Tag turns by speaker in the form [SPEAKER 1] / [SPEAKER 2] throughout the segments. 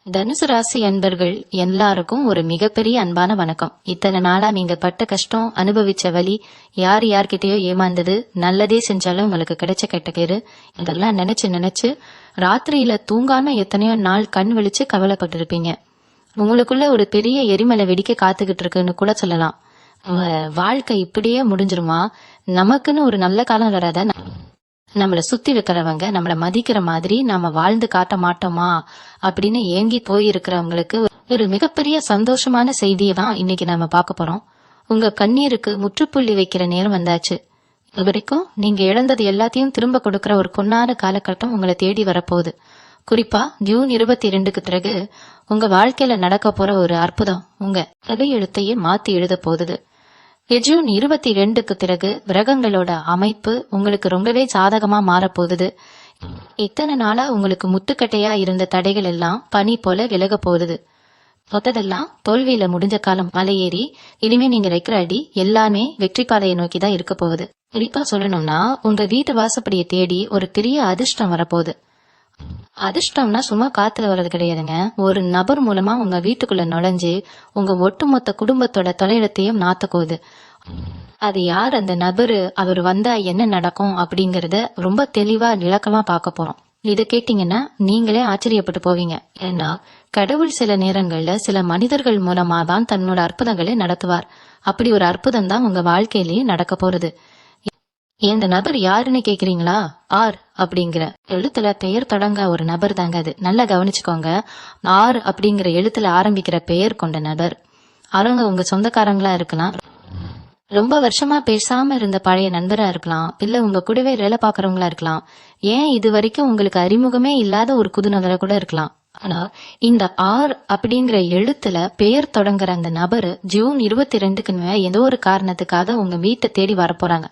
[SPEAKER 1] தனுசு ராசி அன்பர்கள் எல்லாருக்கும் ஒரு மிகப்பெரிய அன்பான வணக்கம். இத்தனை நாளா நீங்க பட்ட கஷ்டம், அனுபவிச்ச வலி, யார்கிட்டயோ ஏமாந்தது, நல்லதே செஞ்சாலும் உங்களுக்கு கிடைச்ச கெட்ட பேரு, இதெல்லாம் நினைச்சு ராத்திரியில தூங்காம எத்தனையோ நாள் கண் விழிச்சு கவலைப்பட்டு இருப்பீங்க. உங்களுக்குள்ள ஒரு பெரிய எரிமலை வெடிக்க காத்துக்கிட்டு இருக்குன்னு கூட சொல்லலாம். வாழ்க்கை இப்படியே முடிஞ்சிருமா, நமக்குன்னு ஒரு நல்ல காலம் வராத, நம்மளை சுத்தி வைக்கிறவங்க நம்மளை மதிக்கிற மாதிரி நாம வாழ்ந்து காட்ட மாட்டோமா அப்படின்னு ஏங்கி போயிருக்கிறவங்களுக்கு ஒரு மிகப்பெரிய சந்தோஷமான செய்தியை தான் இன்னைக்கு நாம பார்க்க போறோம். உங்க கண்ணீருக்கு முற்றுப்புள்ளி வைக்கிற நேரம் வந்தாச்சு. இது வரைக்கும் நீங்க இழந்தது எல்லாத்தையும் திரும்ப கொடுக்கற ஒரு பொன்னான காலகட்டம் உங்களை தேடி வரப்போகுது. குறிப்பா ஜூன் 22க்கு பிறகு உங்க வாழ்க்கையில நடக்க போற ஒரு அற்புதம் உங்க தலையெழுத்தையே மாத்தி எழுத போகுது. ஜூன் 22க்கு பிறகு கிரகங்களோட அமைப்பு உங்களுக்கு ரொம்பவே சாதகமா மாறப்போகுது. இத்தனை நாளா உங்களுக்கு முத்துக்கட்டையா இருந்த தடைகள் எல்லாம் பனி போல விலக போகுது. மொத்ததெல்லாம் தோல்வியில முடிஞ்ச காலம் மலையேறி இனிமே நீங்க வைக்கிற அடி எல்லாமே வெற்றி பாதையை நோக்கி தான் இருக்க போகுது. குறிப்பா சொல்லணும்னா உங்க வீட்டு வாசப்படியை தேடி ஒரு பெரிய அதிர்ஷ்டம் வரப்போகுது. அதிர்ஷ்டம்னா சும்மா காத்துல வர்றது கிடையாதுங்க. ஒரு நபர் மூலமா உங்க வீட்டுக்குள்ள நுழைஞ்சு உங்க ஒட்டுமொத்த குடும்பத்தோட தொலைலத்தையும் நாத்தக்கோது. அது யார் அந்த நபரு, அவர் வந்தா என்ன நடக்கும் அப்படிங்கறத ரொம்ப தெளிவா விளக்கமா பார்க்க போறோம். இத கேட்டீங்கன்னா நீங்களே ஆச்சரியப்பட்டு போவீங்க. ஏன்னா கடவுள் சில நேரங்கள்ல சில மனிதர்கள் மூலமா தான் தன்னோட அற்புதங்களை நடத்துவார். அப்படி ஒரு அற்புதம் தான் உங்க வாழ்க்கையிலேயே நடக்க போறது. இந்த நபர் யாருன்னு கேக்குறீங்களா? ஆர் அப்படிங்கிற எழுத்துல பெயர் தொடங்க ஒரு நபர் தாங்க அது. நல்லா கவனிச்சுக்கோங்க. ஆர் அப்படிங்கிற எழுத்துல ஆரம்பிக்கிற பெயர் கொண்ட நபர். அவங்க உங்க சொந்தக்காரங்களா இருக்கலாம், ரொம்ப வருஷமா பேசாம இருந்த பழைய நண்பரா இருக்கலாம், இல்ல உங்க கூடவே வேலை பாக்குறவங்களா இருக்கலாம், ஏன் இது வரைக்கும் உங்களுக்கு அறிமுகமே இல்லாத ஒரு புது நபரை கூட இருக்கலாம். ஆனா இந்த ஆர் அப்படிங்கிற எழுத்துல பெயர் தொடங்குற அந்த நபரு ஜூன் 22க்கு ஏதோ ஒரு காரணத்துக்காக உங்க வீட்டை தேடி வரப்போறாங்க.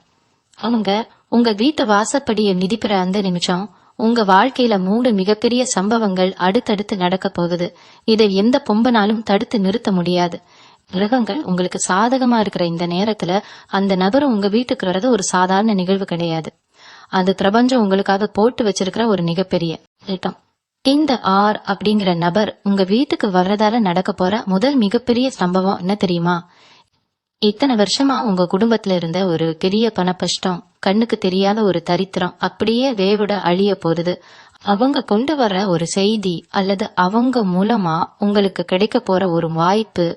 [SPEAKER 1] அவங்க உங்க வீட்டு வாசப்படியை மிதிக்கிற அந்த நிமிஷம் உங்க வாழ்க்கையில 3 மிகப்பெரிய சம்பவங்கள் அடுத்தடுத்து நடக்க போகுது. இதை எந்த பொம்பனாலும் தடுத்து நிறுத்த முடியாது. கிரகங்கள் உங்களுக்கு சாதகமா இருக்கிற இந்த நேரத்துல அந்த நபர் உங்க வீட்டுக்கு வர்றது ஒரு சாதாரண நிகழ்வு கிடையாது. அது பிரபஞ்சம் உங்களுக்காக போட்டு வச்சிருக்கிற ஒரு மிகப்பெரிய திட்டம். இந்த ஆர் அப்படிங்கிற நபர் உங்க வீட்டுக்கு வர்றதால நடக்க போற முதல் மிகப்பெரிய சம்பவம் என்ன தெரியுமா? இத்தனை வருஷமா உங்க குடும்பத்துல இருந்த ஒரு பெரிய பணக்கஷ்டம், கண்ணுக்கு தெரியாத ஒரு தரித்திரம் அப்படியே வேவிட அழிய போகுது. அவங்க கொண்டு வர ஒரு செய்தி அல்லது அவங்க மூலமா உங்களுக்கு கிடைக்க போற ஒரு வாய்ப்பு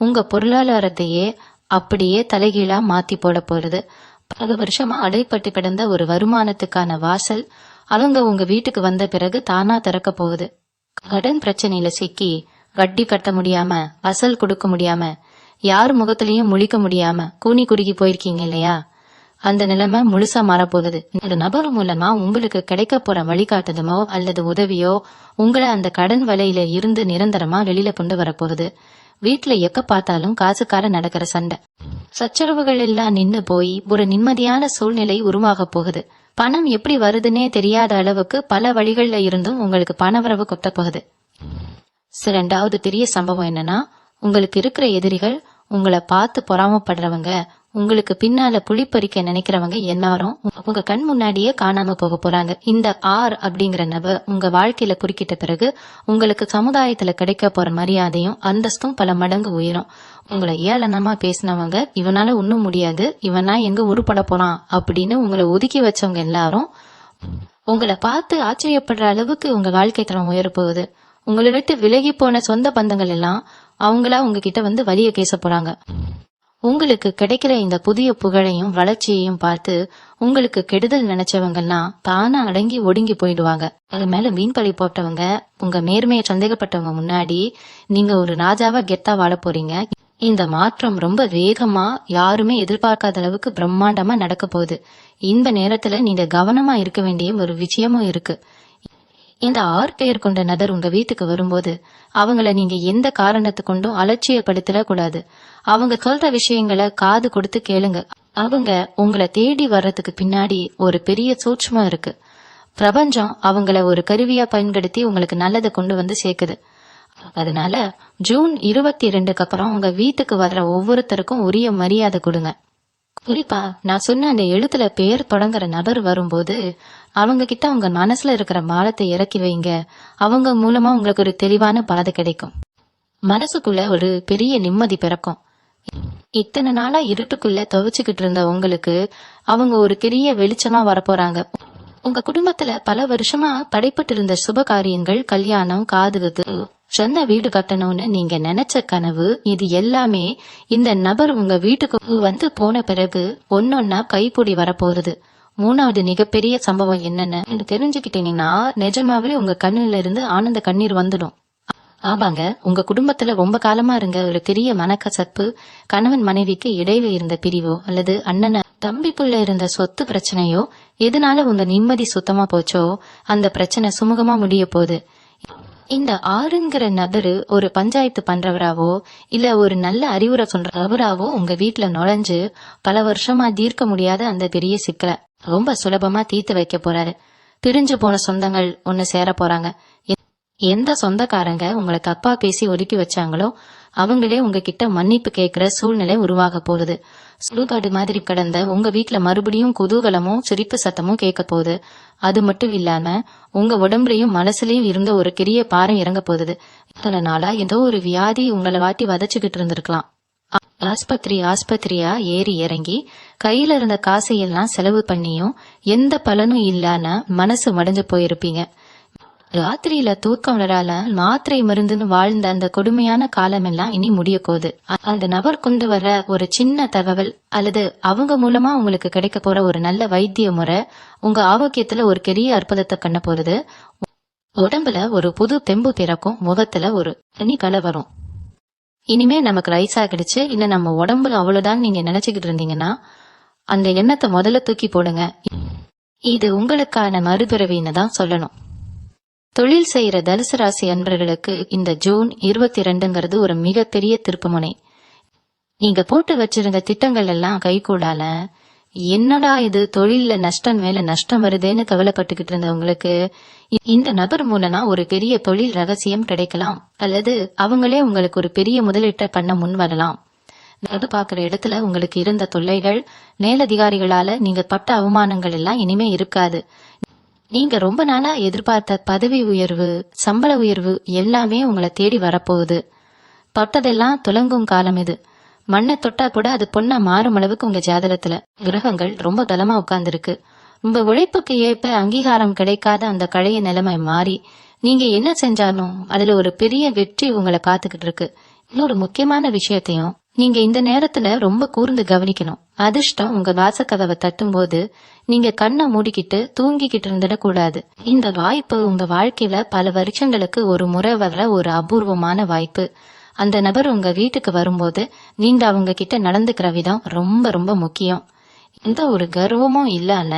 [SPEAKER 1] உங்க பொருளாதாரத்தையே அப்படியே தலைகீழா மாத்தி போட போறது. 10 வருஷமா அடைப்பட்டு கிடந்த ஒரு வருமானத்துக்கான வாசல் அவங்க உங்க வீட்டுக்கு வந்த பிறகு தானா திறக்க போகுது. கடன் பிரச்சனையில சிக்கி வட்டி கட்ட முடியாம, அசல் கொடுக்க முடியாம, யார் முகத்திலையும் முழிக்க முடியாம கூனி குறுகி போயிருக்கீங்க இல்லையா? அந்த நிலைமை முழுசா மாறப்போகுது. இந்த நபர் மூலமா உங்களுக்கு கிடைக்க போற வழிகாட்டுதமோ அல்லது உதவியோ உங்களை அந்த கடன் வலையில இருந்து நிரந்தரமா வெளியில கொண்டு வரப்போகுது. வீட்டுல எக்க பார்த்தாலும் காசுக்கார நடக்கிற சண்டை சச்சரவுகள் எல்லாம் நின்னு போய் ஒரு நிம்மதியான சூழ்நிலை உருவாக போகுது. பணம் எப்படி வருதுன்னே தெரியாத அளவுக்கு பல வழிகள்ல இருந்தும் உங்களுக்கு பணவரவு கொட்ட போகுது. இரண்டாவது பெரிய சம்பவம் என்னன்னா, உங்களுக்கு இருக்கிற எதிரிகள், உங்களை பார்த்து பொறாமப்படுறவங்க, உங்களுக்கு பின்னால புளிப்பறிக்க நினைக்கிறவங்க எல்லாரும் உங்க கண் முன்னாடியே காணாம போக போறாங்க. இந்த ஆர் அப்படிங்கிற நபர் உங்க வாழ்க்கையில குறுக்கிட்ட பிறகு உங்களுக்கு சமுதாயத்துல கிடைக்க போற மரியாதையும் அந்தஸ்தும் பல மடங்கு உயரும். உங்களை ஏளனமா பேசினவங்க, இவனால ஒன்னும் முடியாது, இவனா எங்க உருப்பட போறான் அப்படின்னு உங்களை ஒதுக்கி வச்சவங்க எல்லாரும் உங்களை பார்த்து ஆச்சரியப்படுற அளவுக்கு உங்க வாழ்க்கை தரம் உயர போகுது. உங்களை விட்டு விலகி போன சொந்த பந்தங்கள் எல்லாம் அவங்களா உங்ககிட்ட வந்து வலிய பேச போறாங்க. உங்களுக்கு கிடைக்கிற இந்த புதிய புகழையும் வளர்ச்சியையும் பார்த்து உங்களுக்கு கெடுதல் நினைச்சவங்கெல்லாம் தானா அடங்கி ஒடுங்கி போயிடுவாங்க. அது மேல மீன்பழி போட்டவங்க, உங்க நேர்மையை சந்தேகப்பட்டவங்க முன்னாடி நீங்க ஒரு ராஜாவா கெத்தா வாழ போறீங்க. இந்த மாற்றம் ரொம்ப வேகமா, யாருமே எதிர்பார்க்காத அளவுக்கு பிரம்மாண்டமா நடக்க போகுது. இந்த நேரத்துல நீங்க கவனமா இருக்க வேண்டிய ஒரு விஷயமும் இருக்கு. இந்த ஆர் பெயர் கொண்ட நபர் உங்க வீட்டுக்கு வரும்போது அவங்கள நீங்க எந்த காரணத்தை கொண்டும் அலட்சியப்படுத்திட கூடாது. அவங்க சொல்ற விஷயங்களை காது கொடுத்து கேளுங்க. அவங்க உங்களை தேடி வர்றதுக்கு பின்னாடி ஒரு பெரிய சூட்சமா இருக்கு. பிரபஞ்சம் அவங்கள ஒரு கருவியா பயன்படுத்தி உங்களுக்கு நல்லதை கொண்டு வந்து சேர்க்குது. அதனால ஜூன் 22க்கு அப்புறம் உங்க வீட்டுக்கு வர்ற ஒவ்வொருத்தருக்கும் உரிய மரியாதை கொடுங்க. குறிப்பா நான் சொன்ன அந்த எழுத்துல பெயர் தொடங்குற நபர் வரும்போது அவங்க கிட்ட உங்க மனசுல இருக்கிற பாரத்தை இறக்கி வைங்க. அவங்க மூலமா உங்களுக்கு ஒரு தெளிவான பாதை கிடைக்கும். மனசுக்குள்ள ஒரு பெரிய நிம்மதி பிறக்கும். இத்தனை நாளா இருட்டுக்குள்ள துவைச்சுக்கிட்டு இருந்த உங்களுக்கு அவங்க ஒரு பெரிய வெளிச்சமா வரப்போறாங்க. உங்க குடும்பத்துல பல வருஷமா தடைப்பட்டு இருந்த சுப காரியங்கள், கல்யாணம், காதுகுத்து, சொந்த வீடு கட்டணும்னு நீங்க நினைச்ச கனவு, இது எல்லாமே இந்த நபர் உங்க வீட்டுக்கு வந்து போன பிறகு ஒன்னொன்னா கைப்பொடி வரப்போகுது. மூணாவது மிகப்பெரிய சம்பவம் என்னன்னு தெரிஞ்சுக்கிட்டீங்கன்னா நிஜமாவே உங்க கண்ணுல இருந்து ஆனந்த கண்ணீர் வந்துடும். ஆமாங்க, உங்க குடும்பத்துல ரொம்ப காலமா இருந்த ஒரு பெரிய மனக்கசப்பு, கணவன் மனைவிக்கு இடையில இருந்த பிரிவோ அல்லது அண்ணன் தம்பிக்குள்ள இருந்த சொத்து பிரச்சனையோ, எதனால உங்க நிம்மதி சுத்தமா போச்சோ அந்த பிரச்சனை சுமூகமா முடிய போகுது. இந்த ஆறுங்கிற நபரு ஒரு பஞ்சாயத்து பண்றவராவோ இல்ல ஒரு நல்ல அறிவுரை சொல்றவராவோ உங்க வீட்டுல நுழைஞ்சு பல வருஷமா தீர்க்க முடியாத அந்த பெரிய சிக்கலை ரொம்ப சுலபமா தீர்த்து வைக்க போறாரு. பிரிஞ்சு போன சொந்தங்கள் ஒண்ணு சேர போறாங்க. எந்த சொந்தக்காரங்க உங்களை தப்பா பேசி ஒதுக்கி வச்சாங்களோ அவங்களே உங்ககிட்ட மன்னிப்பு கேட்கிற சூழ்நிலை உருவாக போகுது. சுடுகாடு மாதிரி கடந்த உங்க வீட்டுல மறுபடியும் குதூகலமும் சிரிப்பு சத்தமும் கேட்க போகுது. அது மட்டும் இல்லாம உங்க உடம்புலயும் மனசுலயும் இருந்த ஒரு பெரிய பாரம் இறங்க போகுது. இத்தனை நாளா ஏதோ ஒரு வியாதி உங்களை வாட்டி வதச்சுக்கிட்டு இருந்திருக்கலாம். ஆஸ்பத்திரியா ஏறி இறங்கி கையில இருந்த காசையெல்லாம் செலவு பண்ணியும் எந்த பலனும் இல்லாம மனசு மடைஞ்சு போயிருப்பீங்க. ராத்திரியில தூக்கம் வரால மாத்திரை மருந்துன்னு வாழ்ந்த அந்த கொடுமையான காலம் எல்லாம் இனி முடிய போகுது. அந்த நபர் கொண்டு வர ஒரு சின்ன தகவல் அல்லது அவங்க மூலமா உங்களுக்கு கிடைக்க போற ஒரு நல்ல வைத்திய முறை உங்க ஆரோக்கியத்துல ஒரு பெரிய அற்புதத்தை பண்ண போறது. உடம்புல ஒரு புது தெம்பு பிறக்கும், முகத்துல ஒரு தனி கலை வரும். இனிமே நமக்கு வயசாகிடுச்சு, இல்ல நம்ம உடம்புல அவ்வளவுதான் நீங்க நினைச்சுக்கிட்டு இருந்தீங்கன்னா அந்த எண்ணத்தை முதல்ல தூக்கி போடுங்க. இது உங்களுக்கான மறுபிறவின்னு தான் சொல்லணும். தொழில் செய்யற தனுசு ராசி அன்பர்களுக்கு இந்த ஜூன் 22ங்கிறது ஒரு மிகப்பெரிய திருப்புமுனை. நீங்க போட்டு வச்சிருந்த திட்டங்கள் எல்லாம் கைகூடால என்னடா இது தொழில நஷ்டம் மேல நஷ்டம் வருதேன்னு கவலைப்பட்டுக்கிட்டு இருந்தவங்களுக்கு இந்த நபர் மூலமா ஒரு பெரிய தொழில் ரகசியம் கிடைக்கலாம், அல்லது அவங்களே உங்களுக்கு ஒரு பெரிய முதலீட்டை பண்ண முன் வரலாம். அது பாக்குற இடத்துல உங்களுக்கு இருந்த தொல்லைகள், மேலதிகாரிகளால நீங்க பட்ட அவமானங்கள் எல்லாம் இனிமே இருக்காது. நீங்க ரொம்ப நாளா எதிர்பார்த்த பதவி உயர்வு, சம்பள உயர்வு எல்லாமே உங்களை தேடி வரப்போகுது. தொட்டதெல்லாம் துலங்கும் காலம் இது. மண்ணை தொட்டா கூட அது பொண்ணா மாறும் அளவுக்கு உங்க ஜாதகத்துல கிரகங்கள் ரொம்ப பலமா உட்கார்ந்துருக்கு. உங்க உழைப்புக்கு ஏற்ப அங்கீகாரம் கிடைக்காத அந்த பழைய நிலைமை மாறி நீங்க என்ன செஞ்சாலும் அதுல ஒரு பெரிய வெற்றி உங்களை காத்துக்கிட்டு இருக்கு. இன்னொரு முக்கியமான விஷயத்தையும் நீங்க இந்த நேரத்துல ரொம்ப கூர்ந்து கவனிக்கணும். அதிர்ஷ்டம் உங்க வாசக்கதவை தட்டும் போது நீங்க கண்ணை மூடிக்கிட்டு தூங்கிக்கிட்டு இருந்துடக்கூடாது. இந்த வாய்ப்பு உங்க வாழ்க்கையில பல வருஷங்களுக்கு ஒரு முறை வர்ற ஒரு அபூர்வமான வாய்ப்பு. அந்த நபர் உங்க வீட்டுக்கு வரும்போது நீங்க அவங்க கிட்ட நடந்துக்கிற விதம் ரொம்ப ரொம்ப முக்கியம். எந்த ஒரு கர்வமும் இல்லாம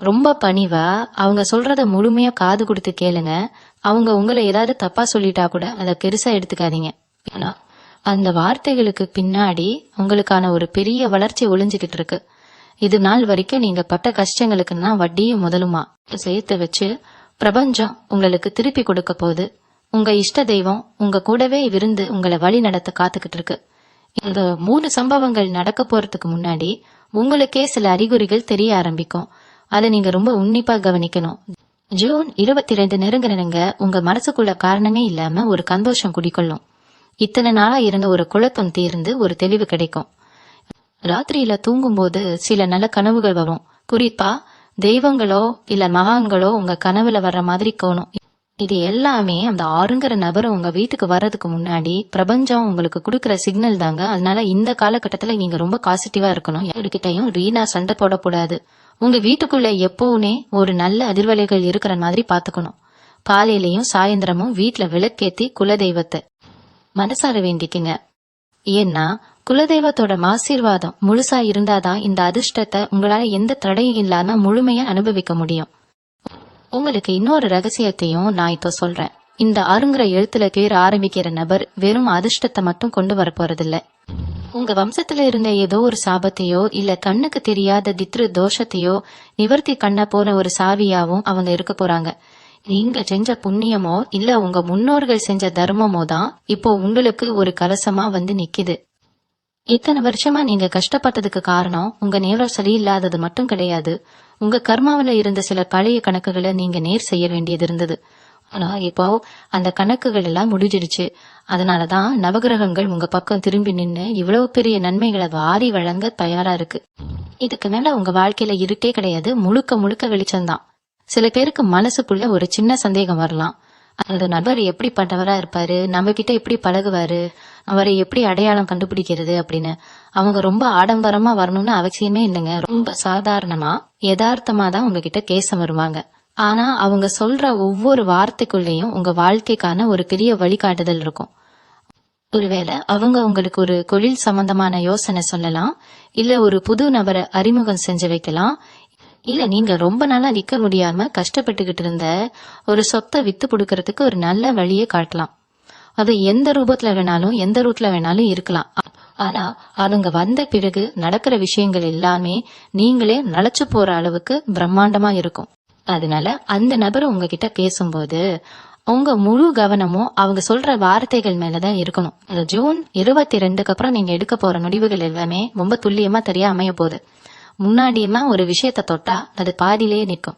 [SPEAKER 1] ரொம்ப பணிவா அவங்க சொல்றத முழுமையா காது கொடுத்து கேளுங்க. அவங்க உங்களை ஏதாவது தப்பா சொல்லிட்டா கூட அதை பெருசா எடுத்துக்காதீங்க. ஏன்னா அந்த வார்த்தைகளுக்கு பின்னாடி உங்களுக்கான ஒரு பெரிய வளர்ச்சி ஒளிஞ்சுக்கிட்டு இருக்கு. இது நாள் வரைக்கும் நீங்க பட்ட கஷ்டங்களுக்குன்னா வட்டியும் முதலுமா சேர்த்து வச்சு பிரபஞ்சம் உங்களுக்கு திருப்பி கொடுக்க போகுது. உங்க இஷ்ட தெய்வம் உங்க கூடவே விருந்து உங்களை வழி நடத்த காத்துக்கிட்டு இருக்கு. இந்த 3 சம்பவங்கள் நடக்க போறதுக்கு முன்னாடி உங்களுக்கே சில அறிகுறிகள் தெரிய ஆரம்பிக்கும். அதை நீங்க ரொம்ப உன்னிப்பா கவனிக்கணும். ஜூன் 22 நெருங்குறங்க உங்க மனசுக்குள்ள காரணமே இல்லாம ஒரு சந்தோஷம் குடிக்கொள்ளும். இத்தனை நாளா இருந்த ஒரு குழப்பம் தீர்ந்து ஒரு தெளிவு கிடைக்கும். ராத்திரியில தூங்கும் போது சில நல்ல கனவுகள் வரும். குறிப்பா தெய்வங்களோ இல்ல மகான்களோ உங்க கனவுல வர்ற மாதிரி தோணும். இது எல்லாமே அந்த ஆறுங்கிற நபர் உங்க வீட்டுக்கு வர்றதுக்கு முன்னாடி பிரபஞ்சம் உங்களுக்கு கொடுக்கற சிக்னல் தாங்க. அதனால இந்த காலகட்டத்துல நீங்க ரொம்ப பாசிட்டிவா இருக்கணும். யாருக்கிட்டையும் வீணா சண்டை போடக்கூடாது. உங்க வீட்டுக்குள்ள எப்பவுமே ஒரு நல்ல அதிர்வலைகள் இருக்கிற மாதிரி பாத்துக்கணும். காலையிலயும் சாயந்தரமும் வீட்டுல விளக்கேத்தி குலதெய்வத்தை மனசார வேண்டிக்குங்க. ஏன்னா குலதெய்வத்தோட ஆசீர்வாதம் முழுசா இருந்தாதான் இந்த அதிர்ஷ்டத்தை உங்களால எந்த தடையும் இல்லாம முழுமையா அனுபவிக்க முடியும். உங்களுக்கு இன்னொரு ரகசியத்தையும் நான் இப்போ சொல்றேன். இந்த ஆறுங்கிற எழுத்துல பேர் ஆரம்பிக்கிற நபர் வெறும் அதிர்ஷ்டத்தை மட்டும் கொண்டு வர போறதில்ல. உங்க வம்சத்துல இருந்த ஏதோ ஒரு சாபத்தையோ இல்ல கண்ணுக்கு தெரியாத தித்ரு தோஷத்தையோ நிவர்த்தி பண்ண போன ஒரு சாவியாவும் அவங்க இருக்க போறாங்க. நீங்க செஞ்ச புண்ணியமோ இல்ல உங்க முன்னோர்கள் செஞ்ச தர்மமோ தான் இப்போ உங்களுக்கு ஒரு கலசமா வந்து நிக்குது. இத்தனை வருஷமா நீங்க கஷ்டப்பட்டதுக்கு காரணம் உங்க நேரம் சரியில்லாதது மட்டும் கிடையாது. உங்க கர்மாவில இருந்த சில பழைய கணக்குகளை நீங்க நேர் செய்ய வேண்டியது இருந்தது. ஆனா இப்போ அந்த கணக்குகள் எல்லாம் முடிஞ்சிடுச்சு. அதனாலதான் நவகிரகங்கள் உங்க பக்கம் திரும்பி நின்னு இவ்வளவு பெரிய நன்மைகளை வாரி வழங்க தயாரா இருக்கு. இதுக்கு மேல உங்க வாழ்க்கையில இருட்டே கிடையாது, முழுக்க முழுக்க வெளிச்சம்தான். சில பேருக்கு மனசுக்குள்ள ஒரு சின்ன சந்தேகம் வரலாம். அந்த நபர் எப்படிப்பட்டவரா இருப்பாரு, நம்ம கிட்ட எப்படி பழகுவாரு, அவரை எப்படி அடையாளம் கண்டுபிடிக்கிறது அப்படின்னு. அவங்க ரொம்ப ஆடம்பரமா வரணும்னு அவசியமே இல்லைங்க. ரொம்ப சாதாரணமா யதார்த்தமா தான் உங்ககிட்ட கேச வருவாங்க. ஆனா அவங்க சொல்ற ஒவ்வொரு வார்த்தைக்குள்ளேயும் உங்க வாழ்க்கைக்கான ஒரு பெரிய வழிகாட்டுதல் இருக்கும். ஒருவேளை அவங்க உங்களுக்கு ஒரு தொழில் சம்பந்தமான யோசனை சொல்லலாம், இல்ல ஒரு புது நபரை அறிமுகம் செஞ்சு வைக்கலாம், இல்ல நீங்க ரொம்ப நாளா நிக்க முடியாம கஷ்டப்பட்டுக்கிட்டு இருந்த ஒரு சொத்தை வித்து கொடுக்கறதுக்கு ஒரு நல்ல வழியை காட்டலாம். அது எந்த ரூபத்துல வேணாலும் எந்த ரூட்ல வேணாலும் இருக்கலாம். ஆனா அவங்க வந்த பிறகு நடக்கிற விஷயங்கள் எல்லாமே நீங்களே நினைச்சு போற அளவுக்கு பிரம்மாண்டமா இருக்கும். அதனால அந்த நபர் உங்ககிட்ட பேசும்போது உங்க முழு கவனமும் அவங்க சொல்ற வார்த்தைகள் மேலதான் இருக்கணும். ஜூன் 22க்கு அப்புறம் நீங்க எடுக்க போற முடிவுகள் எல்லாமே ரொம்ப துல்லியமா தெரிய அமைய போகுது. முன்னாடியெல்லாம் ஒரு விஷயத்த தொட்டா அது பாதியிலேயே நிற்கும்,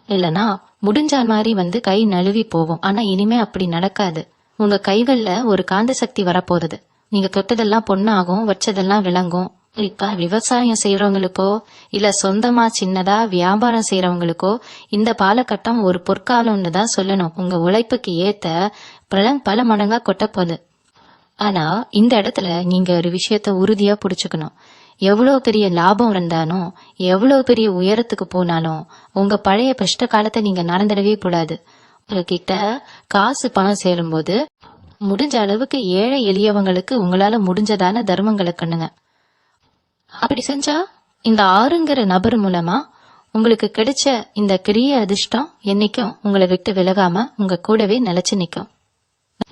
[SPEAKER 1] இல்லனா முடிஞ்சால் மாதிரி கை நழுவி போகும். ஆனா இனிமே அப்படி நடக்காது. உங்க கைகள்ல ஒரு காந்த சக்தி வரப்போகுது. நீங்க தொட்டதெல்லாம் பொண்ணாகும், வச்சதெல்லாம் விளங்கும். இப்ப விவசாயம் செய்யறவங்களுக்கோ இல்ல சொந்தமா சின்னதா வியாபாரம் செய்யறவங்களுக்கோ இந்த காலகட்டம் ஒரு பொற்காலம்னு தான் சொல்லணும். உங்க உழைப்புக்கு ஏத்த பலன் பல மடங்கா கொட்ட போகுது. ஆனா இந்த இடத்துல நீங்க ஒரு விஷயத்த உறுதியா புடிச்சுக்கணும். எவ்வளவு பெரிய லாபம் இருந்தாலும் எவ்வளவு பெரிய உயரத்துக்கு போனாலும் உங்க பழைய கஷ்ட காலத்தை நீங்க நடந்துடவே கூடாது. உங்ககிட்ட காசு பணம் சேரும்போது முடிஞ்ச அளவுக்கு ஏழை எளியவங்களுக்கு உங்களால முடிஞ்சதான தர்மங்களை பண்ணுங்க. அப்படி செஞ்சா இந்த ஆறுங்கிற நபர் மூலமா உங்களுக்கு கிடைச்ச இந்த பெரிய அதிர்ஷ்டம் என்னைக்கும் உங்களை விட்டு விலகாம உங்க கூடவே நிலைச்சு நிக்கும்.